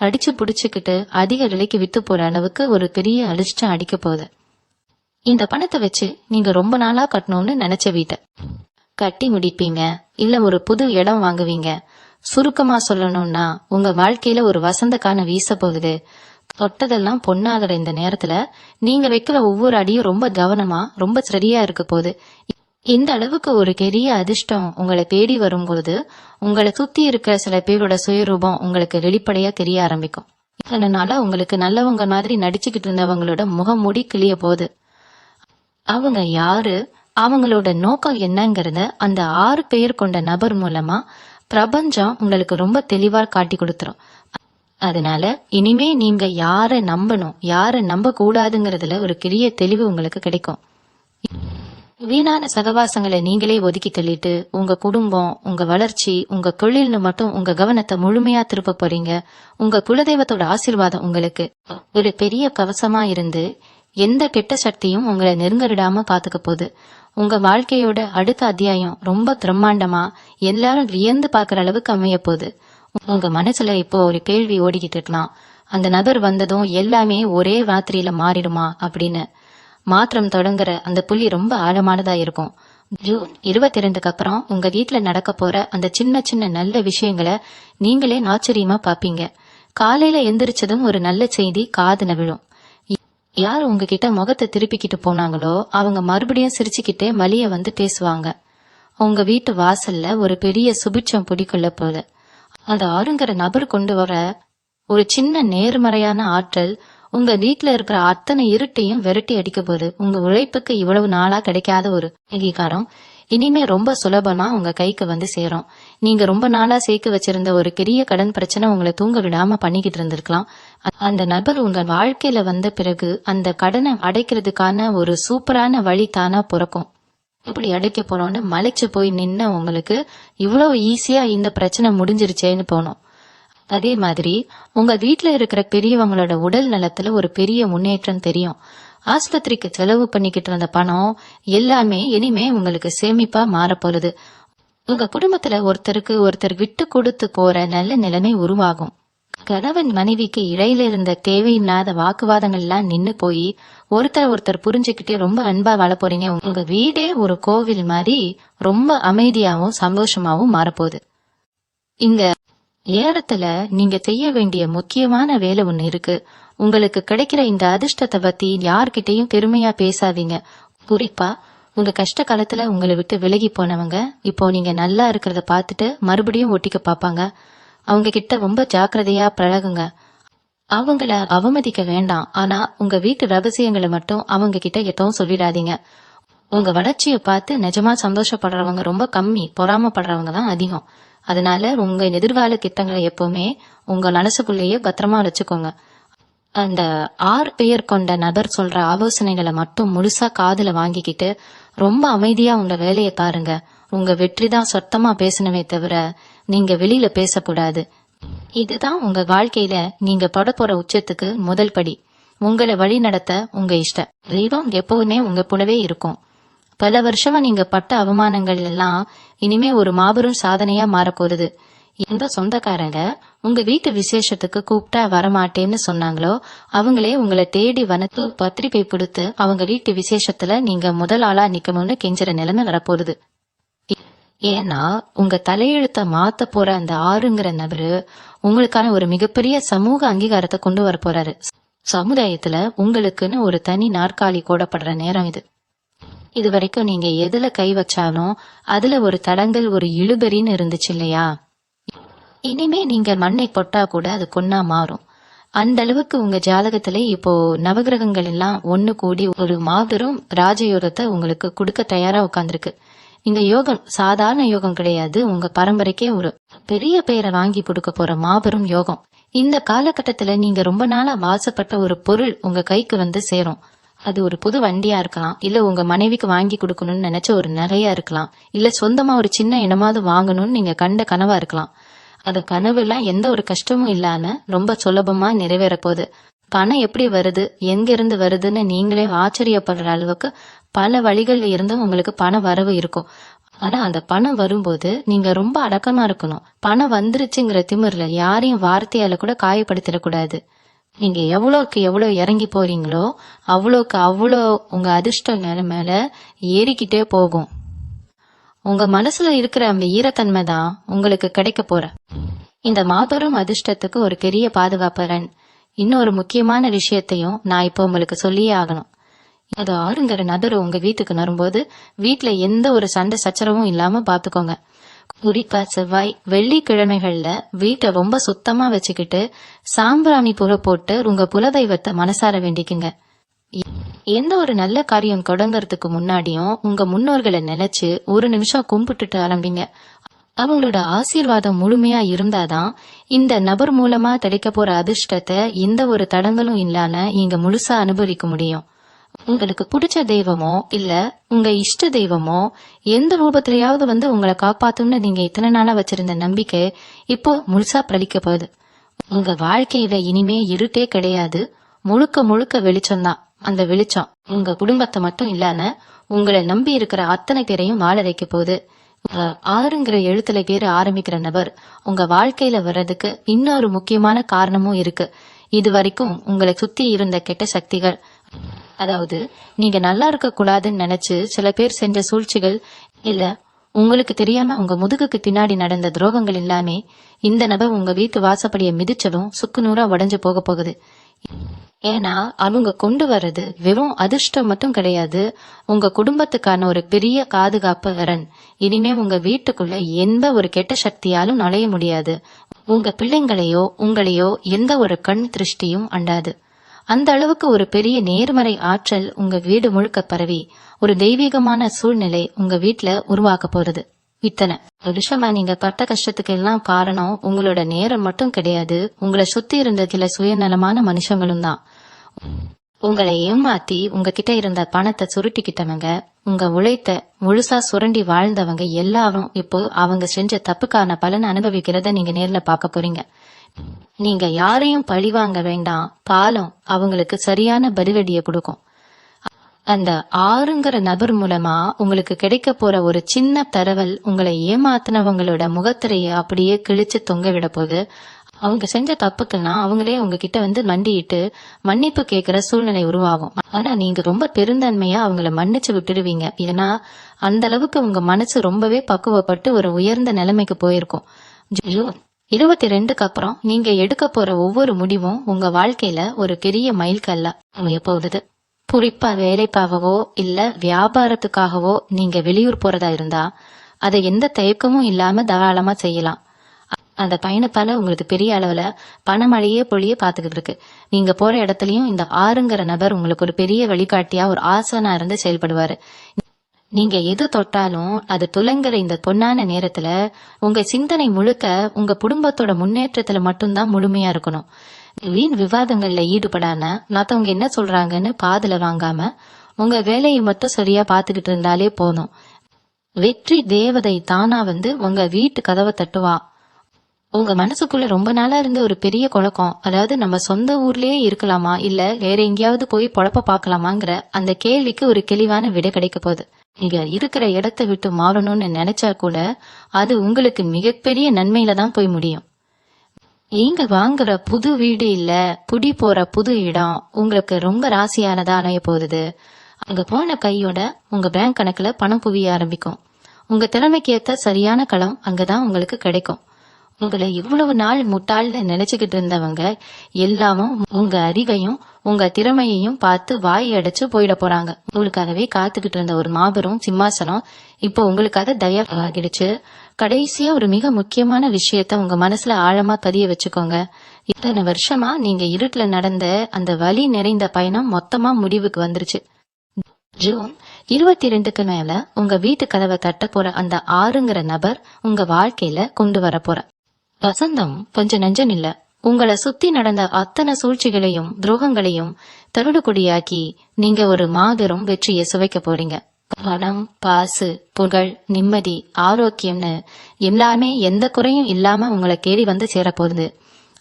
[SPEAKER 1] அடிச்சு புடிச்சுக்கிட்டு அதிக விலைக்கு வித்து போற அளவுக்கு ஒரு பெரிய அதிர்ஷ்டம் அடிக்க போகுது. இந்த பணத்தை வச்சு நீங்க ரொம்ப நாளா கட்டணும்னு நினைச்ச வீட்டை கட்டி முடிப்பீங்க, இல்ல ஒரு புது இடம் வாங்குவீங்க. சுருக்கமா சொல்லணும்னா உங்க வாழ்க்கையில ஒரு வசந்த காலம் வீச போகுது. தொட்டதெல்லாம் பொண்ணாகிற இந்த நேரத்துல நீங்க வைக்கிற ஒவ்வொரு அடியும் ரொம்ப கவனமா ரொம்ப சரியா இருக்க போகுது. இந்த அளவுக்கு ஒரு பெரிய அதிர்ஷ்டம் உங்களை தேடி வரும்பொழுது உங்களை சுத்தி இருக்கிற சில பேரோட சுயரூபம் உங்களுக்கு வெளிப்படையா தெரிய ஆரம்பிக்கும். அதனால உங்களுக்கு நல்லவங்க மாதிரி நடிச்சுக்கிட்டு இருந்தவங்களோட முகமூடி கிளிய போகுது. அவங்க யாரு, அவங்களோட நோக்கம் என்னங்கறத அந்த 6 பெயர் கொண்ட நபர் மூலமா பிரபஞ்சம் உங்களுக்கு ரொம்ப தெளிவா காட்டி கொடுத்துரும். அதனால இனிமே நீங்க யார நம்பணும், யார நம்ப கூடாதுங்கிறதுல ஒரு பெரிய தெளிவு உங்களுக்கு கிடைக்கும். வீணான சகவாசங்களை நீங்களே ஒதுக்கி தள்ளிட்டு உங்க குடும்பம், உங்க வளர்ச்சி, உங்க தொழில்னு மட்டும் உங்க கவனத்தை முழுமையா திருப்ப போறீங்க. உங்க குலதெய்வத்தோட ஆசீர்வாதம் உங்களுக்கு ஒரு பெரிய கவசமா இருந்து எந்த கெட்ட சக்தியும் உங்களை நெருங்க விடாம பாத்துக்க போகுது. உங்க வாழ்க்கையோட அடுத்த அத்தியாயம் ரொம்ப பிரம்மாண்டமா எல்லாரும் வியந்து பாக்குற அளவுக்கு அமைய போகுது. உங்க மனசுல இப்போ ஒரு கேள்வி ஓடிக்கிட்டு இருக்கலாம், அந்த நபர் வந்ததும் எல்லாமே ஒரே ராத்திரியில மாறிடுமா அப்படின்னு. மாற்றம் தொடங்குற அந்த புள்ளி ரொம்ப ஆழமானதா இருக்கும். ஜூன் 22க்கு அப்புறம் உங்க வீட்டுல நடக்க போற அந்த சின்ன சின்ன நல்ல விஷயங்களை நீங்களே ஆச்சரியமா பாப்பீங்க. காலையில எந்திரிச்சதும் ஒரு நல்ல செய்தி காதுல விழும். யார் உங்ககிட்ட முகத்தை திருப்பிக்கிட்டு போனாங்களோ அவங்க மறுபடியும் சிரிச்சுக்கிட்டே வழிய வந்து பேசுவாங்க. உங்க வீட்டு வாசல்ல ஒரு பெரிய சுபிட்சம் பிடிக்குள்ள போல அந்த ஆறுங்கிற நபர் கொண்டு வர ஒரு சின்ன நேர்மறையான ஆற்றல் உங்க வீட்டுல இருக்கிற அத்தனை இருட்டையும் விரட்டி அடிக்க போகுது. உங்க உழைப்புக்கு இவ்வளவு நாளா கிடைக்காத ஒரு அங்கீகாரம் இனிமே ரொம்ப சுலபமா உங்க கைக்கு வந்து சேரும். நீங்க ரொம்ப நாளா சேர்த்து வச்சிருந்த ஒரு பெரிய கடன் பிரச்சனை உங்களை தூங்க விடாம பண்ணிக்கிட்டு இருந்திருக்கலாம். அந்த நபர் உங்க வாழ்க்கையில வந்த பிறகு அந்த கடனை அடைக்கிறதுக்கான ஒரு சூப்பரான வழி தானா பிறக்கும். இப்படி அடைக்க போறோம்னு மலைச்சு போய் நின்ன உங்களுக்கு இவ்வளவு ஈஸியா இந்த பிரச்சனை முடிஞ்சிருச்சேன்னு போனோம். அதே மாதிரி உங்க வீட்டுல இருக்கிற பெரியவங்களோட உடல் நலத்துல ஒரு பெரிய முன்னேற்றம் தெரியும். ஆஸ்பத்திரிக்கு செலவு பண்ணிக்கிட்டு இருந்த பணம் எல்லாமே இனிமே உங்களுக்கு சேமிப்பா மாறப்போகுது. உங்க குடும்பத்துல ஒருத்தர் விட்டு கொடுத்து போற நல்ல நிலைமை உருவாகும். கணவன் மனைவிக்கு இடையில இருந்த தேவையில்லாத வாக்குவாதங்கள் எல்லாம் நின்னு போய் ஒருத்தர் புரிஞ்சுக்கிட்டே ரொம்ப அன்பா வாழ போறீங்க. உங்க வீடே ஒரு கோவில் மாதிரி ரொம்ப அமைதியாவும் சந்தோஷமாவும் மாறப்போகுது. இங்க நேரத்துல நீங்க செய்ய வேண்டிய முக்கியமான வேலை ஒண்ணு இருக்கு. உங்களுக்கு கிடைக்கிற இந்த அதிர்ஷ்டத்தை பத்தி யார்கிட்டயும் பெருமையா பேசாதீங்க. குறிப்பா உங்க கஷ்ட காலத்துல உங்களை விட்டு விலகி போனவங்க இப்போ நீங்க நல்லா இருக்கிறத பார்த்துட்டு மறுபடியும் ஒட்டிக்க பாப்பாங்க. அவங்க கிட்ட ரொம்ப ஜாக்கிரதையா பழகுங்க. அவங்கள அவமதிக்க வேண்டாம். ஆனா உங்க வீட்டு ரகசியங்களை மட்டும் அவங்க கிட்ட எதுவும் சொல்லிடாதீங்க. உங்க வளர்ச்சியை பார்த்து நிஜமா சந்தோஷப்படுறவங்க ரொம்ப கம்மி, பொறாமப்படுறவங்க தான் அதிகம். அதனால உங்க எதிர்கால திட்டங்களை எப்பவுமே உங்க மனசுக்குள்ளேயே பத்திரமா வச்சுக்கோங்க. அந்த 6 பெயர் கொண்ட நபர் சொல்ற ஆலோசனைகளை மட்டும் முழுசா காதுல வாங்கிக்கிட்டு ரொம்ப அமைதியா உங்க வேலையை பாருங்க. உங்க வெற்றி தான் சொத்தமா பேசணுமே தவிர நீங்க வெளியில பேசக்கூடாது. இதுதான் உங்க வாழ்க்கையில நீங்க படப்போற உச்சத்துக்கு முதல் படி. உங்களை வழி நடத்த உங்க இஷ்டம் தெய்வம் எப்பவுமே உங்க கூடவே இருக்கும். பல வருஷமா நீங்க பட்ட அவமானங்கள் எல்லாம் இனிமே ஒரு மாபெரும் சாதனையா மாறப்போகுது. எந்த சொந்தக்காரங்க உங்க வீட்டு விசேஷத்துக்கு கூப்பிட்டா வரமாட்டேன்னு சொன்னாங்களோ அவங்களே உங்களை தேடி வனத்து பத்திரிகை கொடுத்து அவங்க வீட்டு விசேஷத்துல நீங்க முதல் ஆளா நிக்கணும்னு கெஞ்சுற நிலைமை வரப்போகுது. ஏன்னா உங்க தலையெழுத்த மாத்த போற அந்த 6ங்கிற நபரு உங்களுக்கான ஒரு மிகப்பெரிய சமூக அங்கீகாரத்தை கொண்டு வர போறாரு. சமுதாயத்துல உங்களுக்குன்னு ஒரு தனி நாற்காலி போடப்படுற நேரம் இது. இது வரைக்கும் நீங்க எதுல கை வச்சாலும் அதுல ஒரு தடங்கல், ஒரு இழுபறின்னு இருந்துச்சு இல்லையா? இனிமே நீங்க மண்ணை பொட்டா கூட அது பொண்ணா மாறும். அந்த அளவுக்கு உங்க ஜாதகத்திலே இப்போ நவகிரகங்கள் எல்லாம் ஒண்ணு கூடி ஒரு மாபெரும் ராஜயோகத்தை உங்களுக்கு கொடுக்க தயாரா உட்கார்ந்துருக்கு. இந்த யோகம் சாதாரண யோகம் கிடையாது. உங்க பரம்பரைக்கே ஒரு பெரிய பெயரை வாங்கி கொடுக்க போற மாபெரும் யோகம். இந்த காலகட்டத்துல நீங்க ரொம்ப நாளா வாசப்பட்ட ஒரு பொருள் உங்க கைக்கு வந்து சேரும். அது ஒரு புது வண்டியா இருக்கலாம், இல்ல உங்க மனைவிக்கு வாங்கி கொடுக்கணும்னு நினைச்ச ஒரு நகையா இருக்கலாம், இல்ல சொந்தமா ஒரு சின்ன இனமாவது வாங்கணும்னு நீங்க கண்ட கனவா இருக்கலாம். அது கனவு எல்லாம் எந்த ஒரு கஷ்டமும் இல்லாம ரொம்ப சுலபமா நிறைவேற போகுது. பணம் எப்படி வருது, எங்க இருந்து வருதுன்னு நீங்களே ஆச்சரியப்படுற அளவுக்கு பல வழிகள்ல இருந்தும் உங்களுக்கு பண வரவு இருக்கும். ஆனா அந்த பணம் வரும்போது நீங்க ரொம்ப அடக்கமா இருக்கணும். பணம் வந்துருச்சுங்கிற திமிர்ல யாரையும் வார்த்தையால கூட காயப்படுத்திடக்கூடாது. நீங்க எவ்வளவுக்கு எவ்வளவு இறங்கி போறீங்களோ அவ்வளோக்கு அவ்வளோ உங்க அதிர்ஷ்ட மேல ஏறிக்கிட்டே போகும். உங்க மனசுல இருக்கிற அந்த ஈரத்தன்மை தான் உங்களுக்கு கிடைக்க போற இந்த மாபெரும் அதிர்ஷ்டத்துக்கு ஒரு பெரிய பாதுகாப்பரன். இன்னொரு முக்கியமான விஷயத்தையும் நான் இப்போ உங்களுக்கு சொல்லியே ஆகணும். அது 6ங்கிற நபர் உங்க வீட்டுக்கு வரும்போது வீட்டுல எந்த ஒரு சண்டை சச்சரவும் இல்லாம பாத்துக்கோங்க. குறிப்பா செவ்வாய் வெள்ளிக்கிழமைகள்ல வீட்டை ரொம்ப சுத்தமா வச்சுக்கிட்டு சாம்பிராணி புகை போட்டு உங்க குலதெய்வத்தை மனசார வேண்டிக்குங்க. எந்த ஒரு நல்ல காரியம் தொடங்கறதுக்கு முன்னாடியும் உங்க முன்னோர்களை நினைச்சு ஒரு நிமிஷம் கும்பிட்டுட்டு ஆரம்பிங்க. அவங்களோட ஆசீர்வாதம் முழுமையா இருந்தாதான் இந்த நபர் மூலமா கிடைக்க போற அதிர்ஷ்டத்தை எந்த ஒரு தடங்களும் இல்லாம நீங்க முழுசா அனுபவிக்க முடியும். உங்களுக்கு பிடிச்ச தெய்வமோ இல்ல உங்க இஷ்ட தெய்வமோ எந்த ரூபத்திலேயாவது வந்து உங்களை காப்பாத்தும்னு நீங்க இத்தனை நாளா வச்சிருந்த நம்பிக்கை இப்போ முழுசா பிரளிக்க போகுது. உங்க வாழ்க்கையில இனிமே இருட்டே கிடையாது, முழுக்க முழுக்க வெளிச்சம்தான். அந்த வெளிச்சம் உங்க குடும்பத்தை மட்டும் இல்லாம உங்களை நம்பி இருக்கிற அத்தனை பேரையும் வாழ வைக்க போகுது. 6ங்கிற எழுத்துல பேரு ஆரம்பிக்கிற நபர் உங்க வாழ்க்கையில வர்றதுக்கு இன்னொரு முக்கியமான காரணமும் இருக்கு. இது வரைக்கும் உங்களை சுத்தி இருந்த கெட்ட சக்திகள், அதாவது நீங்க நல்லா இருக்க கூடாதுன்னு நினைச்சு சில பேர் செஞ்ச சூழ்ச்சிகள், இல்ல உங்களுக்கு தெரியாம உங்க முதுகுக்கு பின்னாடி நடந்த துரோகங்கள் எல்லாமே இந்த நபர் உங்க வீட்டு வாசப்படிய மிதிச்சதும் சுக்கு நூறா உடைஞ்சு போக போகுது. ஏன்னா அவங்க கொண்டு வர்றது வெறும் அதிர்ஷ்டம் மட்டும் கிடையாது, உங்க குடும்பத்துக்கான ஒரு பெரிய பாதுகாப்பு வரன். இனிமே உங்க வீட்டுக்குள்ள எந்த ஒரு கெட்ட சக்தியாலும் நுழைய முடியாது. உங்க பிள்ளைங்களையோ உங்களையோ எந்த ஒரு கண் திருஷ்டியும் அண்டாது. அந்த அளவுக்கு ஒரு பெரிய நேர்மறை ஆற்றல் உங்க வீடு முழுக்க பரவி ஒரு தெய்வீகமான சூழ்நிலை உங்க வீட்டுல உருவாக்க போறது. இத்தனை வருஷமா நீங்க பட்ட கஷ்டத்துக்கு எல்லாம் காரணம் உங்களோட நேரம் மட்டும் கிடையாது, உங்களை சுத்தி இருந்த சில சுயநலமான மனுஷங்களும் தான். உங்களை ஏமாத்தி உங்ககிட்ட இருந்த பணத்தை சுருட்டிக்கிட்டவங்க, உங்க உழைத்த முழுசா சுரண்டி வாழ்ந்தவங்க எல்லாரும் இப்போ அவங்க செஞ்ச தப்புக்கான பலன் அனுபவிக்கிறத நீங்க நேர்ல பார்க்க போறீங்க. நீங்க யாரையும் பழிவாங்க வேண்டாம், பாலம் அவங்களுக்கு சரியான பதிலடியை கொடுக்கும். அந்த 6ங்கிற நபர் மூலமா உங்களுக்கு கிடைக்க போற ஒரு சின்ன தரவல் உங்களை ஏமாத்தினவங்களோட முகத்திரைய அப்படியே கிழிச்சு தொங்க விட போகுது. அவங்க செஞ்ச தப்புக்கெல்லாம் அவங்களே உங்ககிட்ட வந்து மண்டிட்டு மன்னிப்பு கேட்கிற சூழ்நிலை உருவாகும். ஆனா நீங்க ரொம்ப பெருந்தன்மையா அவங்கள மன்னிச்சு விட்டுடுவீங்க. ஏன்னா அந்த அளவுக்கு உங்க மனசு ரொம்பவே பக்குவப்பட்டு ஒரு உயர்ந்த நிலைமைக்கு போயிருக்கும். 22க்கு அப்புறம் நீங்க எடுக்க போற ஒவ்வொரு முடிவும் உங்க வாழ்க்கையில ஒரு பெரிய மைல்கல்லா அமைய போகுது. குறிப்பா வேலைக்காகவோ இல்ல வியாபாரத்துக்காகவோ நீங்க வெளியூர் போறதா இருந்தா அதை எந்த தயக்கமும் இல்லாம தாராளமா செய்யலாம். அந்த பயணத்தால உங்களுக்கு பெரிய அளவுல பணமழையே பொழிய பாத்துக்கிட்டு இருக்கு. நீங்க போற இடத்துலயும் இந்த ஆறுங்கிற நபர் உங்களுக்கு ஒரு பெரிய வழிகாட்டியா ஒரு ஆசானா இருந்து செயல்படுவாரு. நீங்க எது தொட்டாலும் அது துலங்குற இந்த பொன்னான நேரத்துல உங்க சிந்தனை முழுக்க உங்க குடும்பத்தோட முன்னேற்றத்துல மட்டும்தான் முழுமையா இருக்கணும். வீண் விவாதங்கள்ல ஈடுபடாம மத்தவங்க என்ன சொல்றாங்கன்னு காதுல வாங்காம உங்க வேலையை மட்டும் சரியா பாத்துக்கிட்டு இருந்தாலே போதும். வெற்றி தேவதை தானா வந்து உங்க வீட்டு கதவை தட்டுவா. உங்க மனசுக்குள்ள ரொம்ப நாளா இருந்த ஒரு பெரிய குழக்கம், அதாவது நம்ம சொந்த ஊர்லயே இருக்கலாமா இல்ல வேற எங்கேயாவது போய் பொழப்ப பாக்கலாமாங்கிற அந்த கேள்விக்கு ஒரு தெளிவான விடை கிடைக்க போகுது. நீங்க இருக்கிற இடத்தை விட்டு மாறணும்னு நினைச்சா கூட அது உங்களுக்கு மிகப்பெரிய நன்மையில தான் போய் முடியும். நீங்க வாங்குற புது வீடு இல்ல குடி போற புது இடம் உங்களுக்கு ரொம்ப ராசியானதா அமைய போகுது. அங்க போன கையோட உங்க பேங்க் கணக்குல பணம் குவிய ஆரம்பிக்கும். உங்க திறமைக்கு ஏத்த சரியான களம் அங்கதான் உங்களுக்கு கிடைக்கும். உங்களை இவ்வளவு நாள் முட்டாள்னு நினைச்சுக்கிட்டு இருந்தவங்க எல்லாமும் உங்க அறிவையும் உங்க திறமையையும் பார்த்து வாய் அடைச்சு போயிட போறாங்க. உங்களுக்காகவே காத்துக்கிட்டு இருந்த ஒரு மாபெரும் சிம்மாசனம் இப்போ உங்களுக்காக தயாராகிடுச்சு. கடைசியா ஒரு மிக முக்கியமான விஷயத்த உங்க மனசுல ஆழமா பதிய வச்சுக்கோங்க. இத்தனை வருஷமா நீங்க இருட்டுல நடந்த அந்த வலி நிறைந்த பயணம் மொத்தமா முடிவுக்கு வந்துருச்சு. ஜூன் 22க்கு மேல உங்க வீட்டு கதவை தட்ட போற அந்த ஆறுங்கிற நபர் உங்க வாழ்க்கையில கொண்டு வர போற வசந்தம் கொஞ்சம் நஞ்சம் இல்ல. உங்களை சுத்தி நடந்த அத்தனை சூழ்ச்சிகளையும் துரோகங்களையும் தவிடுபொடியாக்கி நீங்க ஒரு மாபெரும் வெற்றியை சுவைக்க போறீங்க. பணம், பாசு, புகழ், நிம்மதி, ஆரோக்கியம்னு எல்லாமே எந்த குறையும் இல்லாம உங்களை தேடி வந்து சேரப்போகுது.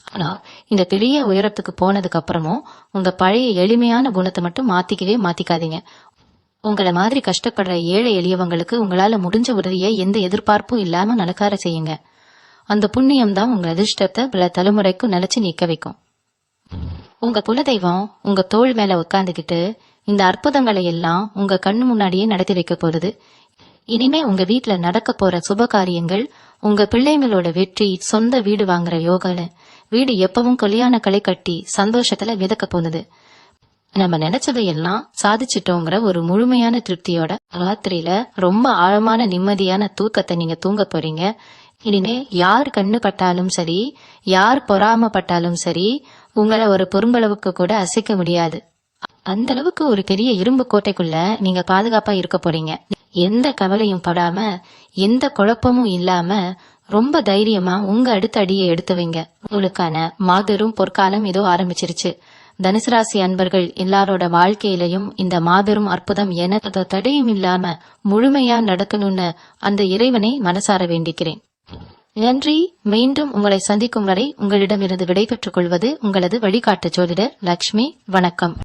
[SPEAKER 1] ஆனா இந்த பெரிய உயரத்துக்கு போனதுக்கு அப்புறமும் உங்க பழைய எளிமையான குணத்தை மட்டும் மாத்திக்கவே மாத்திக்காதீங்க. உங்களை மாதிரி கஷ்டப்படுற ஏழை எளியவங்களுக்கு உங்களால முடிஞ்ச உதவியை எந்த எதிர்பார்ப்பும் இல்லாம நடக்கார செய்யுங்க. அந்த புண்ணியம் தான் உங்க அதிர்ஷ்டத்தை பல தலைமுறைக்கும் நினைச்சு நிக்க வைக்கும். உங்க குலதெய்வம் உங்க தோள் மேல உட்காந்துக்கிட்டு இந்த அற்புதங்களை எல்லாம் உங்க கண்ணு முன்னாடியே நடத்தி வைக்க போறது. இனிமே உங்க வீட்டுல நடக்க போற சுப காரியங்கள், உங்க பிள்ளைங்களோட வெற்றி, சொந்த வீடு வாங்குற யோகால வீடு எப்பவும் கல்யாண களை கட்டி சந்தோஷத்துல மிதக்க போகுது. நம்ம நினைச்சதையெல்லாம் சாதிச்சிட்டோங்கிற ஒரு முழுமையான திருப்தியோட ராத்திரியில ரொம்ப ஆழமான நிம்மதியான தூக்கத்தை நீங்க தூங்க போறீங்க. இனிமே யார் கண்ணு பட்டாலும் சரி, யார் பொறாமப்பட்டாலும் சரி, உங்களை ஒரு பொறும்பளவுக்கு கூட அசைக்க முடியாது. அந்த அளவுக்கு ஒரு பெரிய இரும்பு கோட்டைக்குள்ள நீங்க பாதுகாப்பா இருக்க போறீங்க. எந்த கவலையும் படாம, எந்த குழப்பமும் இல்லாம ரொம்ப தைரியமா உங்க அடுத்த அடியை எடுத்து வைங்க. உங்களுக்கான மாபெரும் பொற்காலம் ஏதோ ஆரம்பிச்சிருச்சு. தனுசு ராசி அன்பர்கள் எல்லாரோட வாழ்க்கையிலையும் இந்த மாபெரும் அற்புதம் எனக்கு தடையும் இல்லாம முழுமையா நடக்கணும்னு அந்த இறைவனை மனசார வேண்டிக்கிறேன். நன்றி. மீண்டும் உங்களை சந்திக்கும் வரை உங்களிடமிருந்து விடைபெற்றுக் கொள்வது உங்களது வழிகாட்டு ஜோதிடர் லட்சுமி. வணக்கம்.